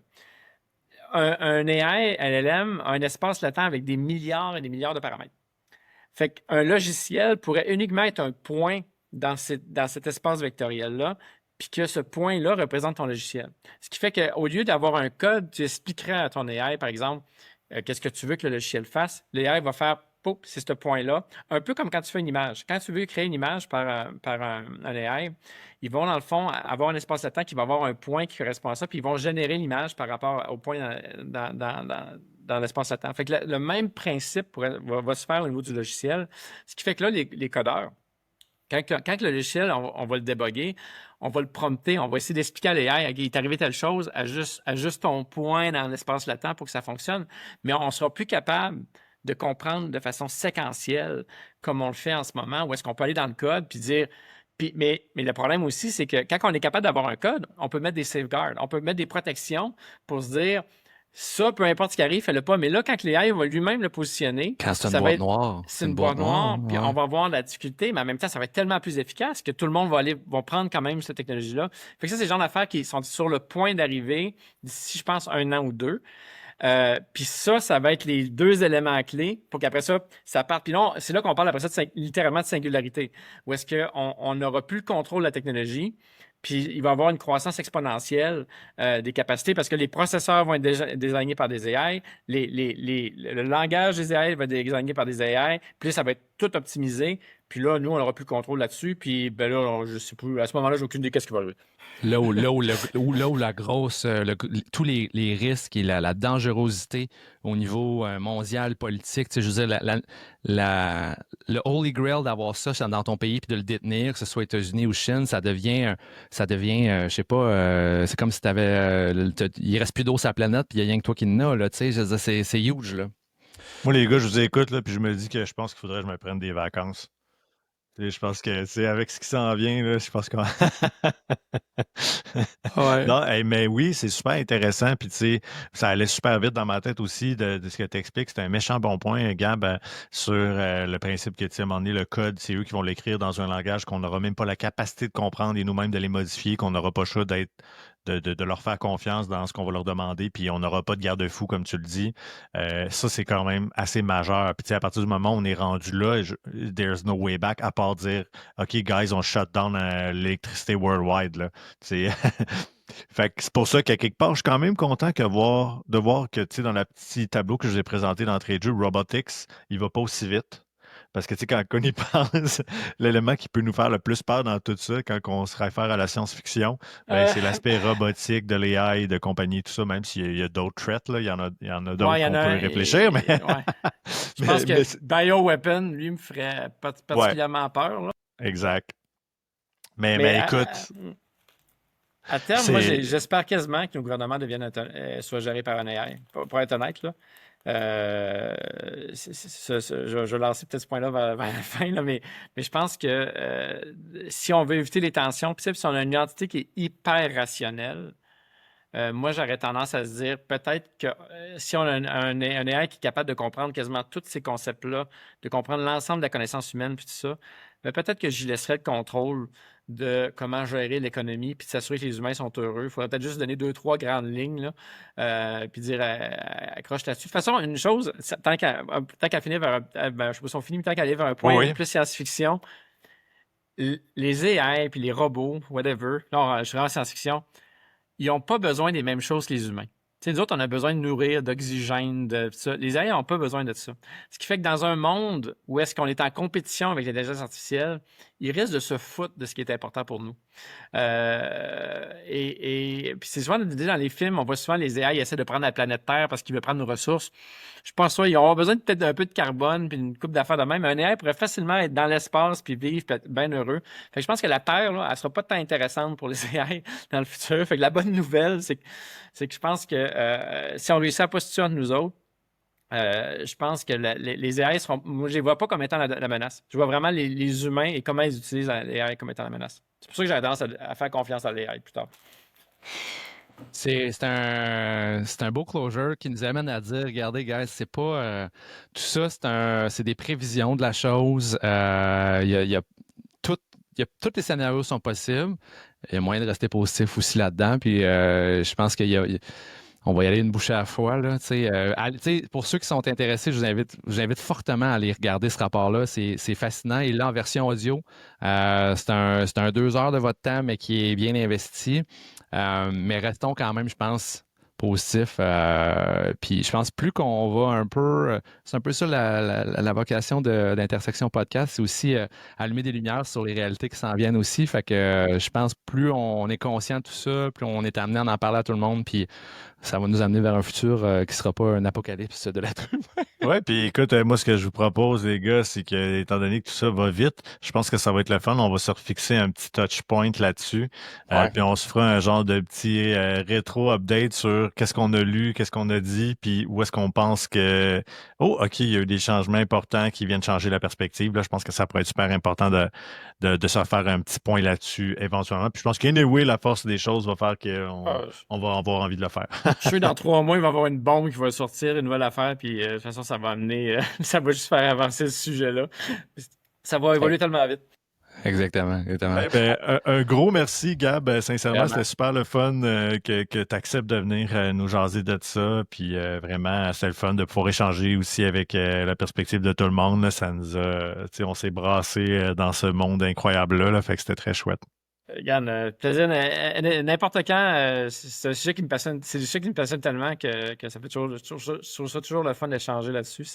Un AI, LLM, a un espace latent avec des milliards et des milliards de paramètres. Fait qu'un logiciel pourrait uniquement être un point dans cet espace vectoriel-là, puis que ce point-là représente ton logiciel. Ce qui fait qu'au lieu d'avoir un code, tu expliquerais à ton AI, par exemple, qu'est-ce que tu veux que le logiciel fasse. L'AI va faire, pouf, c'est ce point-là. Un peu comme quand tu fais une image. Quand tu veux créer une image par un AI, ils vont, dans le fond, avoir un espace latent qui va avoir un point qui correspond à ça, puis ils vont générer l'image par rapport au point dans l'espace latent. Fait que le même principe va se faire au niveau du logiciel. Ce qui fait que là, les codeurs, quand le logiciel, on va le débugger, on va le prompter, on va essayer d'expliquer à l'AI, il est arrivé telle chose, ajuste ton point dans l'espace latent pour que ça fonctionne, mais on ne sera plus capable de comprendre de façon séquentielle comme on le fait en ce moment, où est-ce qu'on peut aller dans le code puis dire... Mais le problème aussi, c'est que quand on est capable d'avoir un code, on peut mettre des safeguards, on peut mettre des protections pour se dire... Ça, peu importe ce qui arrive, fais-le pas. Mais là, quand l'AI va lui-même le positionner... Quand c'est une boîte noire. C'est une boîte noire, puis on va voir la difficulté, mais en même temps, ça va être tellement plus efficace que tout le monde va prendre quand même cette technologie-là. Fait que ça, c'est le genre d'affaires qui sont sur le point d'arriver d'ici, je pense, 1 an ou 2. Puis ça va être les deux éléments clés pour qu'après ça parte. Puis là, c'est là qu'on parle après ça littéralement de singularité, où est-ce qu'on n'aura plus le contrôle de la technologie, puis il va y avoir une croissance exponentielle des capacités parce que les processeurs vont être désignés par des AI, le langage des AI va être désigné par des AI, puis là, ça va être tout optimisé, Puis là, nous, on n'aura plus le contrôle là-dessus. Puis ben là, je sais plus. À ce moment-là, j'ai aucune idée qu'est-ce qui va arriver. Là où la grosse, tous les risques et la dangerosité au niveau mondial, politique, tu sais, je veux dire, le Holy Grail d'avoir ça dans ton pays puis de le détenir, que ce soit États-Unis ou Chine, ça devient je sais pas, c'est comme si il reste plus d'eau sur la planète puis il y a rien que toi qui en as, là, tu sais, je veux dire, c'est huge, là. Moi, les gars, je vous écoute, là, puis je me dis que je pense qu'il faudrait que je me prenne des vacances. Tu sais, je pense que, c'est avec ce qui s'en vient, là, je pense qu'on... Ouais. Non, mais oui, c'est super intéressant. Puis, tu sais, ça allait super vite dans ma tête aussi de ce que tu expliques. C'est un méchant bon point, Gab, sur le principe que, tu sais, à un moment donné, le code, c'est eux qui vont l'écrire dans un langage qu'on n'aura même pas la capacité de comprendre et nous-mêmes de les modifier, qu'on n'aura pas le choix de leur faire confiance dans ce qu'on va leur demander, puis on n'aura pas de garde-fou, comme tu le dis. Ça, c'est quand même assez majeur. Puis, tu sais, à partir du moment où on est rendu là, there's no way back, à part dire, OK, guys, on shut down l'électricité worldwide, là. Tu sais, fait que c'est pour ça qu'à quelque part, je suis quand même content de voir que, tu sais, dans le petit tableau que je vous ai présenté d'entrée de jeu, Robotics, il va pas aussi vite. Parce que, tu sais, quand on y pense, l'élément qui peut nous faire le plus peur dans tout ça, quand on se réfère à la science-fiction, ben, c'est l'aspect robotique de l'AI, de compagnie, tout ça, même s'il y a d'autres threats, là, il y en a d'autres Ouais, il y en qu'on a peut réfléchir, mais... ouais. Je pense que BioWeapon, lui, me ferait particulièrement peur, là. Exact. Mais écoute... À terme, moi, j'espère quasiment que nos gouvernements soient gérés par un AI. Pour être honnête, là. Je vais lancer peut-être ce point-là vers la fin, là, mais je pense que si on veut éviter les tensions, puis si on a une identité qui est hyper rationnelle, moi, j'aurais tendance à se dire peut-être que si on a un AI qui est capable de comprendre quasiment tous ces concepts-là, de comprendre l'ensemble de la connaissance humaine, puis tout ça, ben peut-être que j'y laisserais le contrôle de comment gérer l'économie, puis de s'assurer que les humains sont heureux. Il faudrait peut-être juste donner 2-3 grandes lignes, là, puis dire accroche là-dessus. De toute façon, une chose, tant qu'à finir vers je sais pas si on finit, mais tant qu'à aller vers un point plus science-fiction, les AI puis les robots, whatever, là, je suis en science-fiction, ils n'ont pas besoin des mêmes choses que les humains. Tu sais, nous autres, on a besoin de nourrir, d'oxygène, de ça. Les AI n'ont pas besoin de ça. Ce qui fait que dans un monde où est-ce qu'on est en compétition avec l'intelligence artificielle, ils risquent de se foutre de ce qui est important pour nous. Et puis c'est souvent dans les films, on voit souvent les AI essaient de prendre la planète Terre parce qu'ils veulent prendre nos ressources. Je pense qu'ils ont besoin peut-être d'un peu de carbone puis une coupe d'affaires de même. Un AI pourrait facilement être dans l'espace puis vivre puis être bien heureux. Fait que je pense que la Terre, là, elle sera pas tant intéressante pour les AI dans le futur. Fait que la bonne nouvelle, c'est que je pense que si on réussit à pas se tuer entre nous autres, je pense que les AI seront. Moi, je les vois pas comme étant la menace. Je vois vraiment les humains et comment ils utilisent les AI comme étant la menace. C'est pour ça que j'ai tendance à faire confiance à l'AI plus tard. C'est un beau closure qui nous amène à dire, regardez, guys, c'est pas tout ça, c'est des prévisions de la chose. Tous les scénarios sont possibles. Il y a moyen de rester positif aussi là-dedans. Puis je pense on va y aller une bouchée à la fois. Là, pour ceux qui sont intéressés, je vous invite fortement à aller regarder ce rapport-là. C'est fascinant. Il est là en version audio. C'est un 2 heures de votre temps, mais qui est bien investi. Mais restons quand même, je pense, positifs. Puis je pense plus qu'on va un peu... c'est un peu ça la vocation d'Intersection Podcast. C'est aussi allumer des lumières sur les réalités qui s'en viennent aussi. Fait que je pense plus on est conscient de tout ça, plus on est amené à en parler à tout le monde. Puis ça va nous amener vers un futur qui ne sera pas un apocalypse de l'être humain. Ouais, puis écoute, moi, ce que je vous propose, les gars, c'est que, étant donné que tout ça va vite, je pense que ça va être le fun. On va se refixer un petit touch point là-dessus. Puis on se fera un genre de petit rétro-update sur qu'est-ce qu'on a lu, qu'est-ce qu'on a dit, puis où est-ce qu'on pense que, oh, OK, il y a eu des changements importants qui viennent changer la perspective. Là, je pense que ça pourrait être super important de se faire un petit point là-dessus éventuellement. Puis je pense qu'anyway, la force des choses va faire qu'on va avoir envie de le faire. Je suis dans 3 mois, il va y avoir une bombe qui va sortir, une nouvelle affaire, puis de toute façon, ça va amener, ça va juste faire avancer ce sujet-là. Ça va évoluer tellement vite. Exactement. Un gros merci, Gab. Sincèrement, c'était super le fun que tu acceptes de venir nous jaser de ça. Puis vraiment, c'est le fun de pouvoir échanger aussi avec la perspective de tout le monde. Là. Ça nous a, on s'est brassé dans ce monde incroyable-là. Fait que c'était très chouette. Regarde, plaisir, n'importe quand, c'est un sujet qui me passionne, tellement que ça fait toujours, je trouve ça toujours le fun d'échanger là-dessus.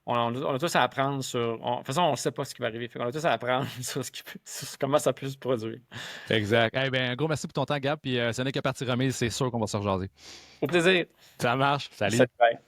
on a tous à apprendre sur. De toute façon, on ne sait pas ce qui va arriver. On a tous à apprendre sur comment ça peut se produire. Exact. Eh bien, un gros merci pour ton temps, Gab. Puis ce n'est que partie remise, c'est sûr qu'on va se rejaser. Au plaisir. Ça marche. Salut. Salut, bye.